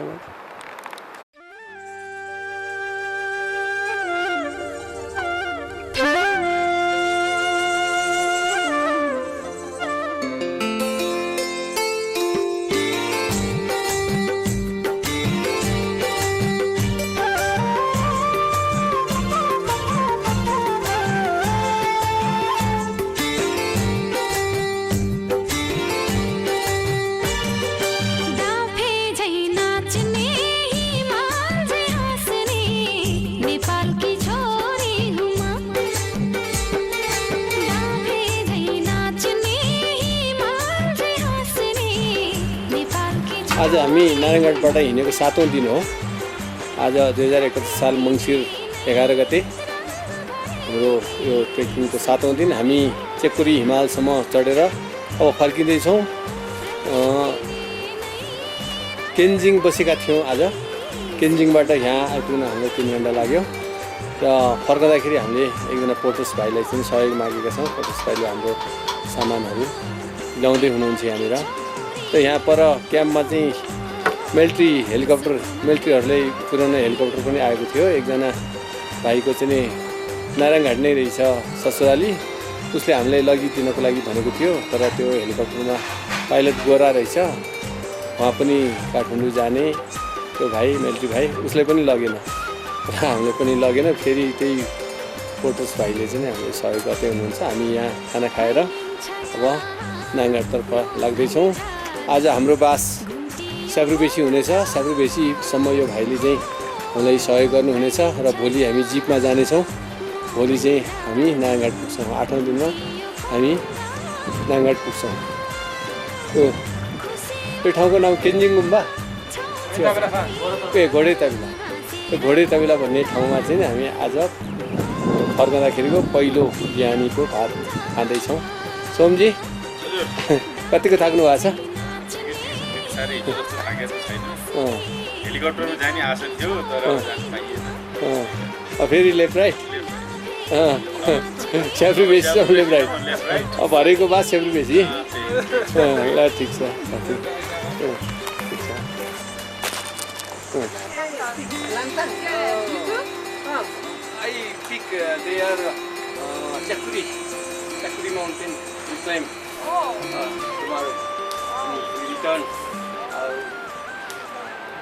आज हामी नारायणघाटबाट हिँडेको 7औं दिन हो। आज 2031 साल मङ्सिर 11 गते हाम्रो यो ट्रेकिङको 7औं दिन। हामी चेकुरी हिमालसम्म चढेर अब फर्किँदैछौँ। केन्जिङ बसेका थियौँ। आज केन्जिङबाट यहाँ आइपुग्न हामीलाई 3 घन्टा लाग्यो र फर्कँदाखेरि हामीले एकजना पोर्टस भाइलाई चाहिँ सहयोग मागेका छौँ। पोर्टस भाइले हाम्रो सामानहरू ल्याउँदै हुनुहुन्छ यहाँनिर। र यहाँ पर क्याम्पमा चाहिँ मिलिट्रीहरूले पुरानो हेलिकप्टर पनि आएको थियो। एकजना भाइको चाहिँ नारायणघाट नै रहेछ ससुराली, उसले हामीलाई लगिदिनको लागि भनेको थियो। तर त्यो हेलिकप्टरमा पाइलट गोरा रहेछ, उहाँ पनि काठमाडौँ जाने त्यो भाइ, मिलिट्री भाइ, उसलाई पनि लगेन र हामीले पनि लगेन। फेरि त्यही पोर्टस भाइले चाहिँ हामीलाई सहयोग गर्दै हुनुहुन्छ। हामी यहाँ खाना खाएर अब नारायणघाटतर्फ लाग्दैछौँ। आज हाम्रो बास स्याब्रुबेसी हुनेछ। स्याब्रुबेसीसम्म यो भाइले चाहिँ हामीलाई सहयोग गर्नुहुनेछ र भोलि हामी जिपमा जानेछौँ। भोलि चाहिँ हामी नारायणघाट पुग्छौँ। 8औं दिनमा हामी नारायणघाट पुग्छौँ। त्यो ठाउँको नाम केन्जिङ गुम्बा, घोडे तबिला। त्यो घोडे तबिला भन्ने ठाउँमा चाहिँ हामी आज फर्कँदाखेरिको पहिलो बिहानीको भात खाँदैछौँ। सोमजी कतिको थाक्नु भएको छ? हेलिकप्टरमा जाने आशा थियो तर जान पाइएन। फेरि लेफ्ट राइट स्याब्रुबेसी छ, लेफ्ट राइट। अब भरेको बाद स्याब्रुबेसी। ल ठिक छ। I pick their Chakuri mountain to climb tomorrow. We return.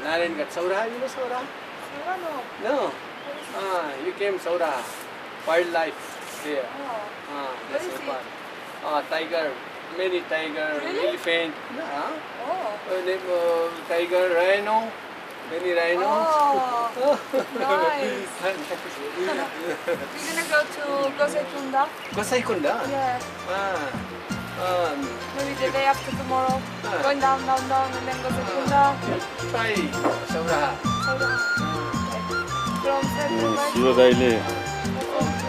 Narayangarh, Saura, you know Saura? No. You came Saura. Wildlife there. That's so fun. Tiger, many tiger, elephant. Tiger, rhino. Many rhinos. Oh, nice. We're gonna go to Gosaikunda. Gosaikunda? Yeah. Maybe the day after tomorrow. Going down, and then Gosaikunda. Try Saura. From September. Shiv दाइले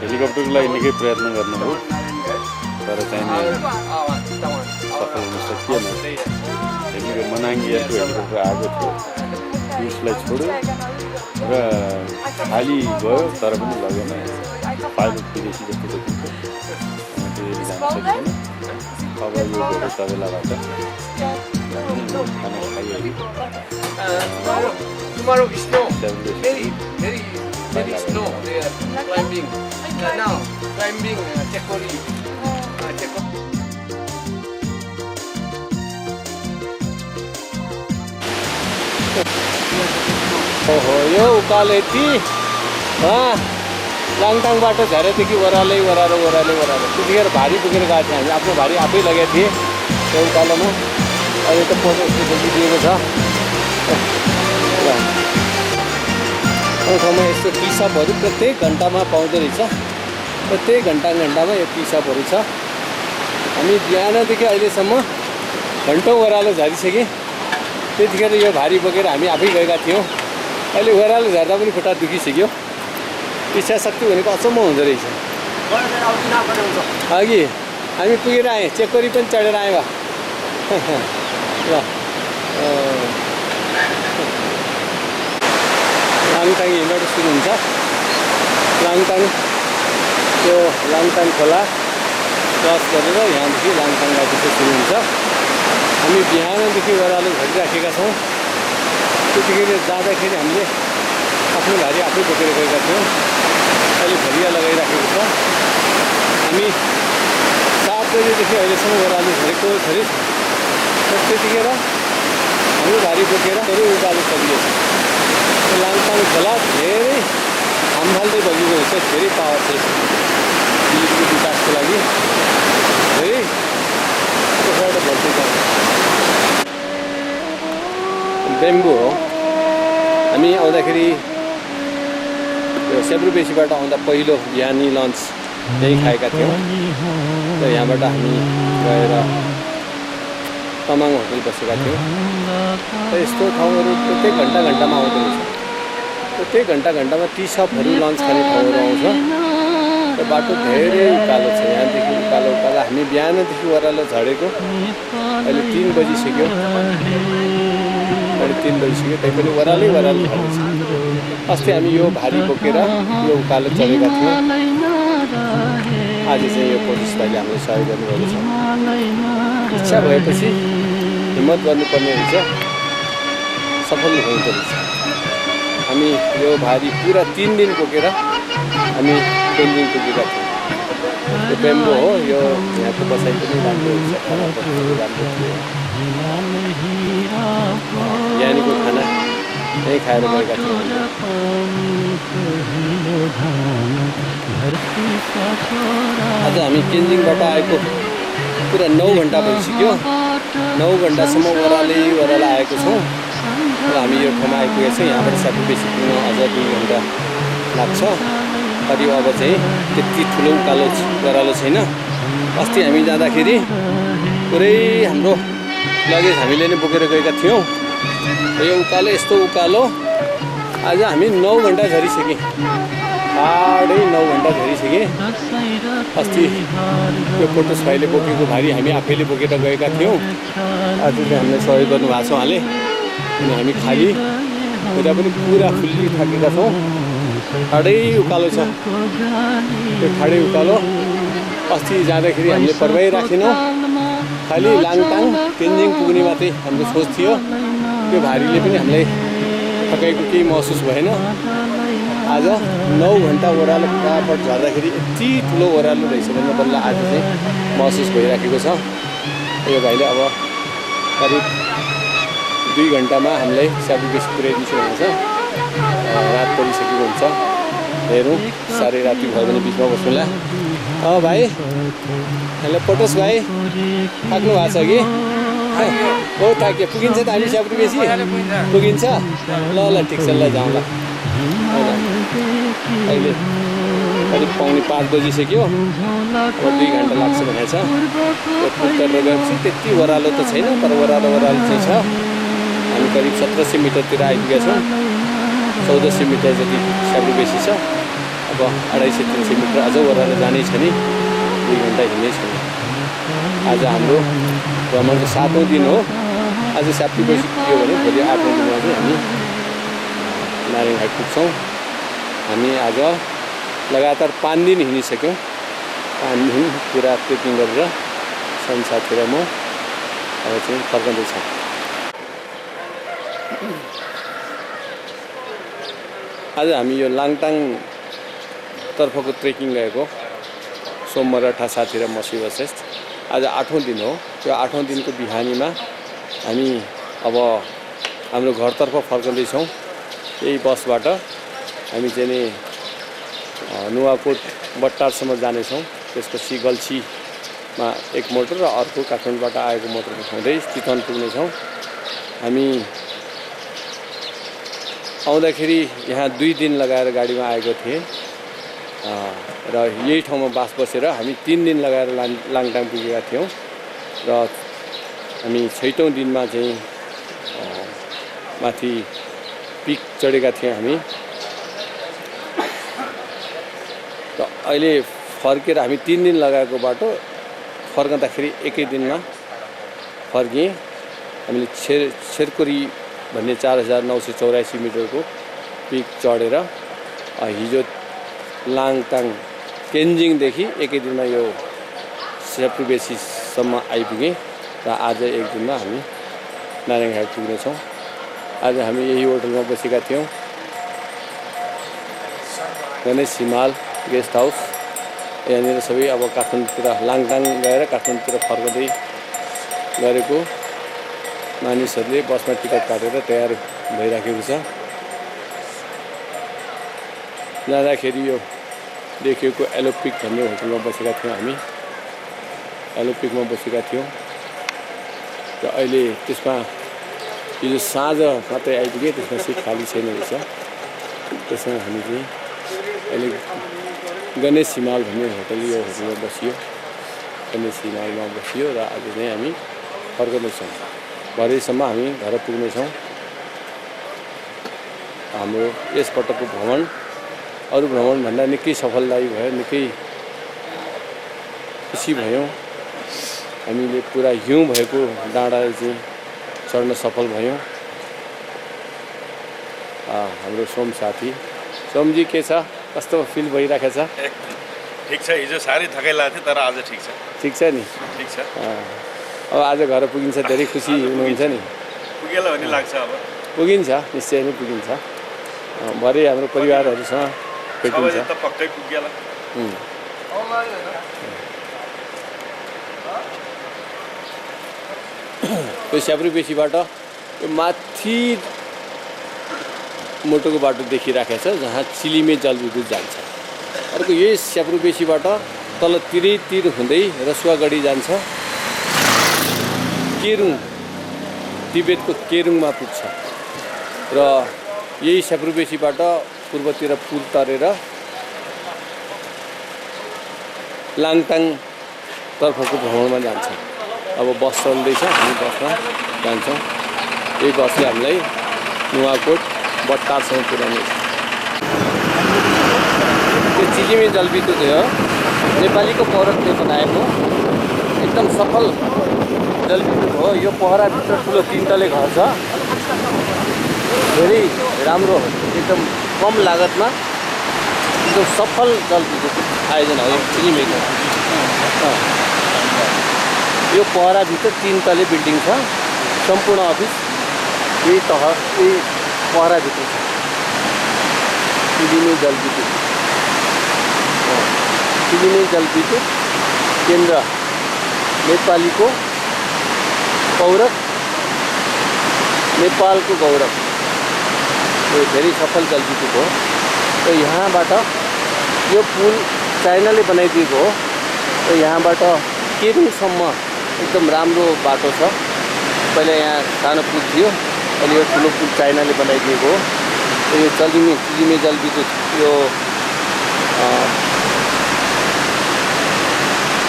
हेलिकप्टरको लागि निकै प्रयत्न गर्नुभयो तर चाहिँ सफल हुन सकिएन। हेलिकप्टर मनाङ्गियाको हेलिकप्टर आएको थियो, उसलाई छोड्यो र खाली गयो तर पनि लगेन। पाइलट विदेशी जस्तो देखिन्छ, त्यसले जान सकेन। अब यो घोडे तबेलाबाट खाना खाइहाल्यो। Tomorrow is snow. Very snow. They are climbing. Now climbing Chakori. ओहो यो उकालो यति लाङटाङबाट झरेदेखि ओह्रालै ओह्रालो त्यतिखेर भारी बोकेर गएको थियौँ हामी आफ्नो भारी आफै लगेको थिएँ त्यो उकालोमा अहिले त फोटो दिएको छ ठाउँमा यस्तो टी सपहरू प्रत्येक घन्टामा पाउँदो रहेछ प्रत्येक घन्टामा यो टी सपहरू छ हामी बिहानदेखि अहिलेसम्म घन्टौँ ओह्रालो झरिसकेँ त्यतिखेर यो भारी बोकेर हामी आफै गएका थियौँ अहिले ओह्रालो झर्दा पनि खुट्टा दुखिसक्यो इच्छा शक्ति भनेको अचम्म हुँदो रहेछ अघि हामी पुगेर आयौँ चेकोरी पनि चढेर आयौँ ल लाङटाङ यहीँबाट सुरु हुन्छ लाङटाङ त्यो लाङटाङ खोला क्रस गरेर यहाँदेखि लाङटाङ गाडी चाहिँ सुरु हुन्छ हामी बिहानदेखि ओह्रालो झरिराखेका छौँ त्यतिखेर जाँदाखेरि हामीले आफ्नो भारी आफै बोकेर गएका थियौँ अहिले भरिया लगाइराखेको छ हामी 7 बजेदेखि अहिलेसम्म ओह्रालो झरेको र त्यतिखेर हाम्रो भारी बोकेर धेरै उकालो चलिएको छ लाङटाङ खोला धेरै हामफाल्दै बगेको हुन्छ धेरै पावर छ बिजुलीको विकासको लागि धेरै त्यसबाट भोल्टेज आउँछ बेम्बु हो हामी आउँदाखेरि यो सेब्रुबेसीबाट आउँदा पहिलो बिहानी लन्च यहीँ खाएका थियौँ र यहाँबाट हामी गएर तमाङ होटल बसेका थियौँ र यस्तो ठाउँहरू प्रत्येक घन्टामा आउँदो रहेछ प्रत्येक घन्टामा टी सपहरू लन्च खाने ठाउँहरू आउँछ र बाटो धेरै उकालो छ यहाँदेखि उकालो हामी बिहानदेखि ओह्रालो झरेको अहिले 3 बजिसक्यो तैपनि ओह्रालै झरेको छ अस्ति हामी यो भारी बोकेर यो उकालो चढेका थियौँ आज चाहिँ यो पुलिस भाइले हामीलाई सहयोग गर्नुभएको छ इच्छा भएपछि हिम्मत गर्नुपर्ने हुन्छ सफल हुँदो रहेछ हामी यो भारी पुरा 3 दिन बोकेर हामी पेन्जिङ पुगेका थियौँ यो बेम्बो हो यो यहाँको बसाइ पनि राम्रो हुन्छ यहाँनिरको खाना यहीँ खाएर गएका थियौँ आज हामी तेन्जिङबाट आएको पुरा 9 घन्टा भइसक्यो 9 घन्टासम्म ओह्रालो आएको छौँ र हामी यो ठाउँमा आइपुगेका छौँ यहाँबाट सेब्रुबेसी पुग्न अझ 2 घन्टा लाग्छ करिब अब चाहिँ त्यति ठुलो उकालो ओह्रालो छैन अस्ति हामी जाँदाखेरि पुरै हाम्रो लगेज हामीले नै बोकेर गएका थियौँ यो उकालो यस्तो उकालो आज हामी 9 घन्टा झरिसक्यौँ साढे 9 घन्टा झरिसकेँ अस्ति यो फोटोस भाइले बोकेको भारी हामी आफैले बोकेर गएका थियौँ आज चाहिँ हामीलाई सहयोग गर्नुभएको छ उहाँले अनि हामी खाली हुँदा पनि पुरा फुल्ली थाकेका छौँ ठाडै उकालो छ त्यो ठाडै उकालो अस्ति जाँदाखेरि हामीले पर्वाइ राखेनौँ खालि लाङटाङ तेन्जिङ पुग्ने मात्रै हाम्रो सोच थियो त्यो भारीले पनि हामीलाई थकाइको केही महसुस भएन आज 9 घन्टा ओह्रालो फटाफट झर्दाखेरि यति ठुलो ओह्रालो रहेछ भने बल्ल आज चाहिँ महसुस भइराखेको छ यो भाइले अब करिब 2 घन्टामा हामीलाई सेब्रुबेसी पुर्याइदिन्छु भनेको छ रात परिसकेको हुन्छ हेरौँ साह्रै राति भयो भने बिचमा बस्नुला भाइ हेलो पोटोस भाइ थाक्नु भएको छ कि बहुत थाक्यो पुगिन्छ त हामी सेब्रुबेसी पुगिन्छ ल ठिक छ ल जाउँला अहिले करिब 4:45 बजिसक्यो अब 2 घन्टा लाग्छ भनेको छ उत्तर गएपछि त्यति ओह्रालो त छैन तर ओह्रालो चाहिँ छ हामी करिब 1700 मिटरतिर आइपुगेका छौँ 1400 मिटर जति सेब्रुबेसी छ अब 250-300 मिटर अझ ओह्रालो जानै छ नि 2 घन्टा हिँड्नै छ आज हाम्रो भ्रमणको 7औं दिन हो आज सेब्रुबेसी पुग्यो भने भोलि 8औं दिनमा चाहिँ हामी नारायणघाट पुग्छौँ हामी आज लगातार 5 दिन हिँडिसक्यौँ 5 दिन पुरा ट्रेकिङ गरेर साथी र म अब चाहिँ फर्कँदैछौँ आज हामी यो लाङटाङ तर्फको ट्रेकिङ गएको सोममराठा साथी र म शिवश्रेष्ठ आज 8औं दिन हो त्यो 8औं दिनको बिहानीमा हामी अब हाम्रो घरतर्फ फर्कँदैछौँ यही बसबाट हामी चाहिँ नि नुवाकोट बट्टारसम्म जानेछौँ। त्यसपछि गल्छीमा एक मोटर र अर्को काठमाडौँबाट आएको मोटर उठाउँदै चितवन पुग्नेछौँ। हामी आउँदाखेरि यहाँ 2 दिन लगाएर गाडीमा आएको थिएँ र यही ठाउँमा बास बसेर हामी 3 दिन लगाएर लाङटाङ पुगेका थियौँ र हामी 6औं दिनमा चाहिँ माथि पिक चढेका थियौँ हामी। र अहिले फर्केर हामी 3 दिन लगाएको बाटो फर्कँदाखेरि एकै दिनमा फर्किएँ। हामीले छेरकोरी भन्ने 4984 मिटरको पिक चढेर हिजो लाङटाङ तेन्जिङदेखि एकै दिनमा यो सेप्रुबेसीसम्म आइपुगेँ र आज एक दिनमा हामी नारायणघाट पुग्नेछौँ। आज हामी यही होटलमा बसेका थियौँ, गणेश हिमाल गेस्ट हाउस। यहाँनिर सबै अब काठमाडौँतिर लाङटाङ गएर काठमाडौँतिर फर्कँदै गरेको मानिसहरूले बसमा टिकट काटेर तयार भइराखेको छ। जाँदाखेरि यो देखिएको एलोपिक भन्ने होटलमा बसेका थियौँ हामी, एलोपिकमा बसेका थियौँ र अहिले त्यसमा हिजो साँझ मात्रै आइपुगेँ, त्यसमा सिट खाली छैन रहेछ। त्यसमा हामी चाहिँ अहिले गणेश हिमाल भन्ने होटल यो होटलमा बसियो, गणेश हिमालमा बसियो र आज चाहिँ हामी फर्कनेछौँ। भरेसम्म हामी घर पुग्नेछौँ। हाम्रो यसपटकको भ्रमण अरू भ्रमणभन्दा निकै सफलदायी भयो, निकै खुसी भयौँ। हामीले पुरा हिउँ भएको डाँडा चाहिँ चढ्न सफल भयौँ। हाम्रो सोम साथी, सोमजी के छ, कस्तो फिल भइरहेको छ? ठिक छ, हिजो साह्रै थकाइ लाग्थ्यो तर आज ठिक छ। ठिक छ नि? ठिक छ। अब आज घर पुगिन्छ, धेरै खुसी हुनुहुन्छ नि? पुगेला भन्ने लाग्छ। अब पुगिन्छ, निश्चय नै पुगिन्छ। भरे हाम्रो परिवारहरूसँग भेटिन्छ। पक्कै पुगेला। त्यो स्याब्रुबेसीबाट यो माथि मोटोको बाटो देखिराखेको छ जहाँ चिलिमे जलविद्युत जान्छ। अर्को यही स्याब्रुबेसीबाट तल तिर हुँदै रसुवागढी जान्छ, केरुङ तिब्बतको केरुङमा पुग्छ र यही स्याब्रुबेसीबाट पूर्वतिर पुल तरेर लाङटाङ तर्फको भ्रमणमा जान्छ। अब बस चल्दैछ, हामी बसमा जान्छौँ। यही बसले हामीलाई नुवाकोट बट्टारसम्म पुर्याउनेछ। त्यो चिलिमे जलविद्युत हो, नेपालीको पौरखले बनाएको एकदम सफल जलविद्युत हो। यो पहराभित्र ठुलो 3 तले घर छ, धेरै राम्रो, एकदम कम लागतमा एकदम सफल जलविद्युत आयोजना हो यो चिलिमेको। यो पहराभित्र 3 तले बिल्डिङ छ, सम्पूर्ण अफिस यही पहराभित्र छ। चिलिमे जलविद्युत केन्द्र नेपालीको पौरख, नेपालको गौरव। यो धेरै सफल जलविद्युत हो। र यहाँबाट यो पुल चाइनाले बनाइदिएको हो र यहाँबाट केरुङसम्म एकदम राम्रो बाटो छ। पहिला यहाँ सानो पुल थियो, अहिले यो ठुलो पुल चाइनाले बनाइदिएको हो। यो चिलिमे जलविद्युत यो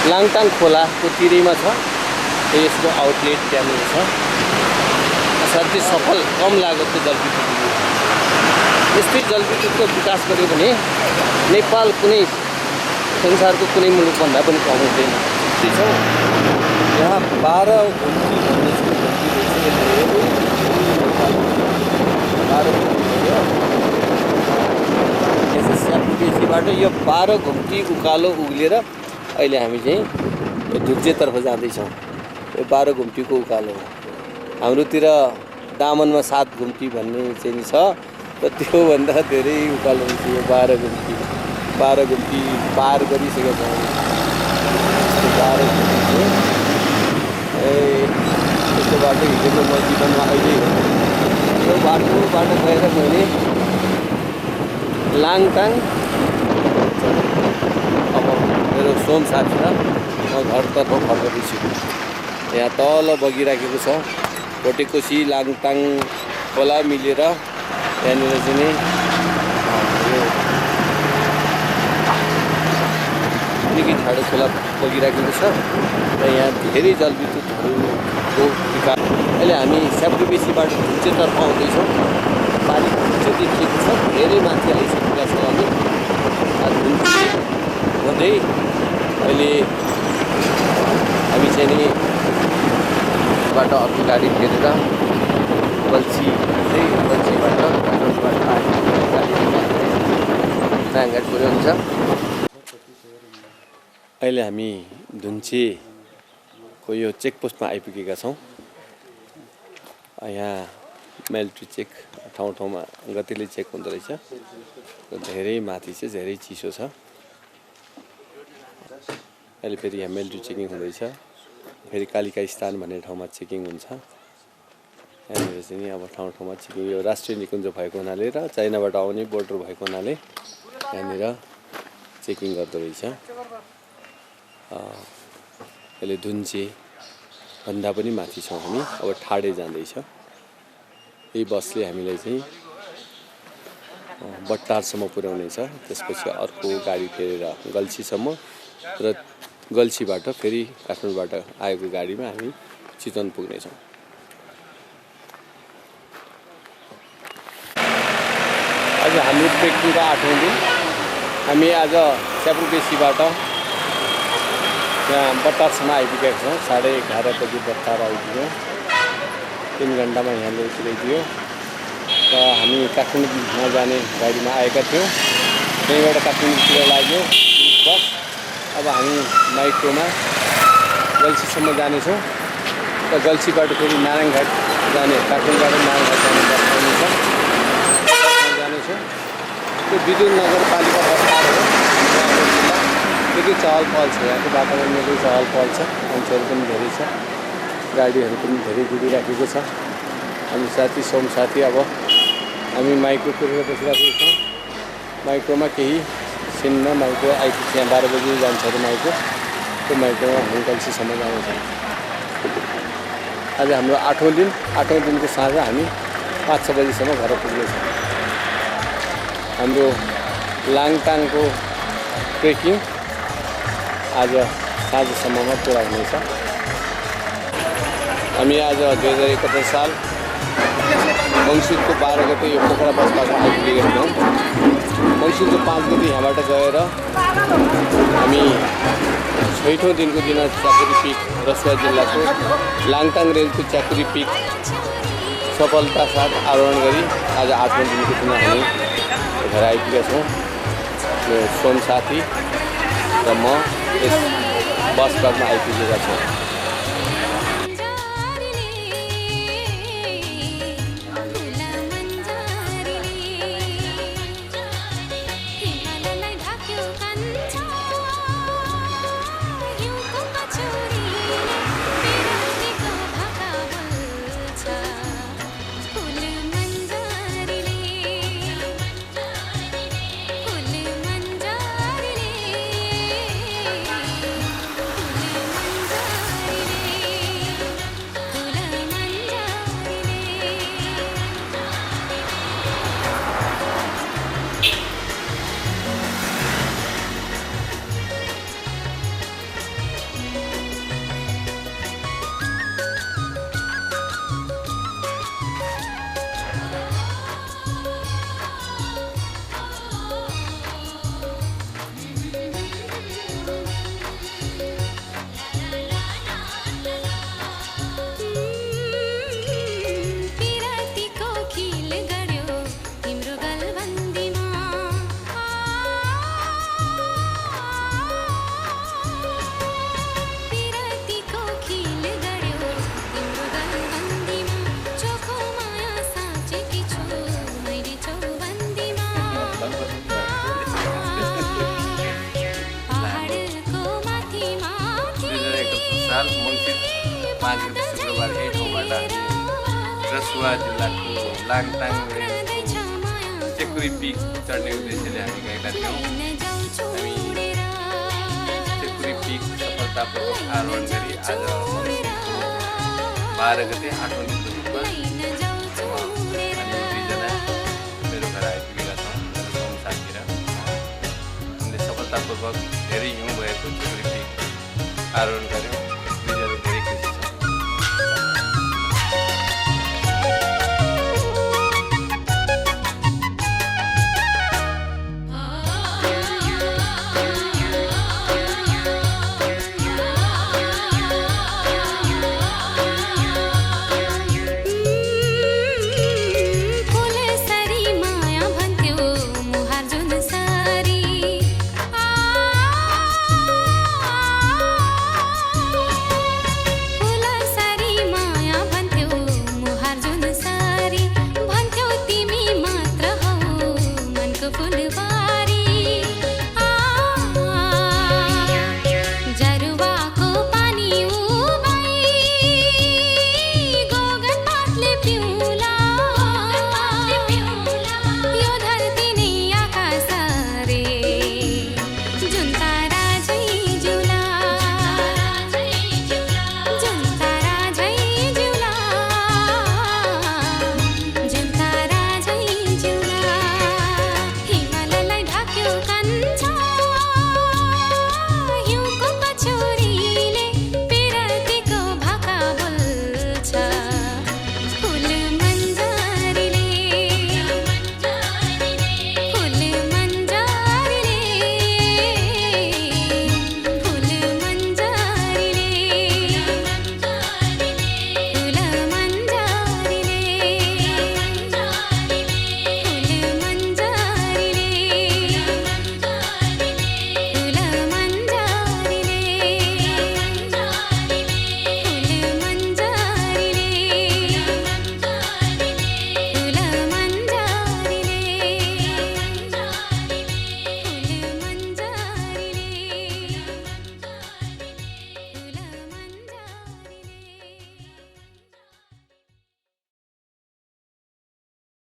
लाङटाङ खोलाको तिरैमा छ। यसको आउटलेट त्यहाँनिर छ। असाध्यै सफल, कम लागतको जलविद्युत। यस्तै जलविद्युतको विकास गर्यो भने नेपाल कुनै संसारको कुनै मुलुकभन्दा पनि कम हुँदैन। यहाँ 12 घुम्ती भन्ने स्याब्रुबेसीबाट यो 12 घुम्ती उकालो उक्लिएर अहिले हामी चाहिँ धुर्जेतर्फ जाँदैछौँ। यो 12 घुम्तीको उकालो हो। हाम्रोतिर दामनमा 7 घुम्ती भन्ने चाहिँ छ, र त्योभन्दा धेरै उकालो हुन्छ यो 12 घुम्ती। 12 घुम्ती पार गरिसकेका छौँ। 12 घुम्ती यस्तो बाटो हिजोको म जीवनमा अहिले यो बाटोबाट गएर मैले लाङटाङ अब मेरो सोम साथी र म घरतर्फ फर्कदैछु। यहाँ तल बगिराखेको छ भोटेकोसी लाङटाङ खोला मिलेर यहाँनिर चाहिँ नि यो निकै ठाडो खोला बगिराखेको छ र यहाँ धेरै जलविद्युतहरूको विकास। अहिले हामी स्याब्रुबेसीबाट धुन्चेतर्फ आउँदैछौँ। पानी धुन्चे देखिएको छ, धेरै माथि आइसकेका छौँ हामी। धुन्चे हुँदै अहिले हामी चाहिँ नि बाट अर्को गाडी फेरेर गल्छी चाहिँ गल्छीबाट गाडी पुर्याउँछ। अहिले हामी धुन्चेको यो चेकपोस्टमा आइपुगेका छौँ। यहाँ मिलिट्री चेक ठाउँ ठाउँमा गतिले चेक हुँदो रहेछ। धेरै माथि चाहिँ धेरै चिसो छ। अहिले फेरि यहाँ मिलिट्री चेकिङ हुँदैछ। फेरि कालिका स्थान भन्ने ठाउँमा चेकिङ हुन्छ। यहाँनिर चाहिँ नि अब ठाउँ ठाउँमा चेकिङ यो राष्ट्रिय निकुञ्ज भएको हुनाले र चाइनाबाट आउने बोर्डर भएको हुनाले यहाँनिर चेकिङ गर्दो रहेछ। अहिले धुन्चे भन्दा पनि माथि छौँ हामी। अब ठाडे जाँदैछ। यही बसले हामीलाई चाहिँ बट्टारसम्म पुर्याउनेछ। त्यसपछि अर्को गाडी फेरेर गल्छीसम्म र गल्छीबाट फेरि काठमाडौँबाट आएको गाडीमा हामी चितवन पुग्नेछौँ। आज हामी ट्रेकिङको 8औं दिन। हामी आज स्याब्रुबेसीबाट यहाँ बट्टारसम्म आइपुगेका छौँ। 11:30 बजी बट्टार आइपुग्यौँ। 3 घन्टामा यहाँ ल्याइदियो र हामी काठमाडौँ जाने गाडीमा आएका थियौँ। त्यहीँबाट काठमाडौँतिर लाग्यो बस। अब हामी माइक्रोमा गल्छीसम्म जानेछौँ र गल्छीबाट फेरि नारायणघाट जाने काठमाडौँबाट नारायणघाट जाने बस आउनेछ। जानेछौँ। त्यो विद्युत नगरपालिका बस्टार हो। निकै चहल पहल छ। यहाँको वातावरण निकै चहल पहल छ। मान्छेहरू पनि धेरै छ। गाडीहरू पनि धेरै गुडिराखेको छ। हामी साथी सोम साथी अब हामी माइक्रो कुरेर बसिरहेको छौँ। माइक्रोमा केही सिनमा माइक्रो आइपुग्छ। यहाँ 12 बजी जान्छ अरे माइक्रो। त्यो माइक्रोमा हामी गल्छीसम्म जानेछौँ। आज हाम्रो 8औं दिन। 8औं दिनको साँझ हामी 5-6 बजीसम्म घर पुग्नेछौँ। हाम्रो लाङटाङको ट्रेकिङ आज साँझसम्ममा पुरा हुनेछ। हामी आज 2071 साल मङ्सिरको 12 गते यो पोखरा बसबाट आइपुगेका थियौँ। मङ्सिरको 5 गते यहाँबाट गएर हामी 6औं दिनको दिन च्याकुरी पिक रसुवा जिल्लाको लाङटाङ रेन्जको च्याकुरी पिक सफलता साथ आरोहण गरी आज 8औं दिनको दिन हामी घर आइपुगेका छौँ। यो सोम साथी र म यस बस स्टपमा आइपुगेका छौँ। रसुवा जिल्लाको लाङटाङ चेकुरी पिक चढ्ने उद्देश्यले हामी गएका थियौँ। हामी चेकुरी पिक सफलतापूर्वक आरोहण गरी आज 12 गते 8औं दिनको रूपमा हामी 2 जना मेरो घर आइपुगेका छौँ। मेरो साथी र हामीले सफलतापूर्वक धेरै हिउँ भएको चेकुरी पिक आरोहण गऱ्यौँ।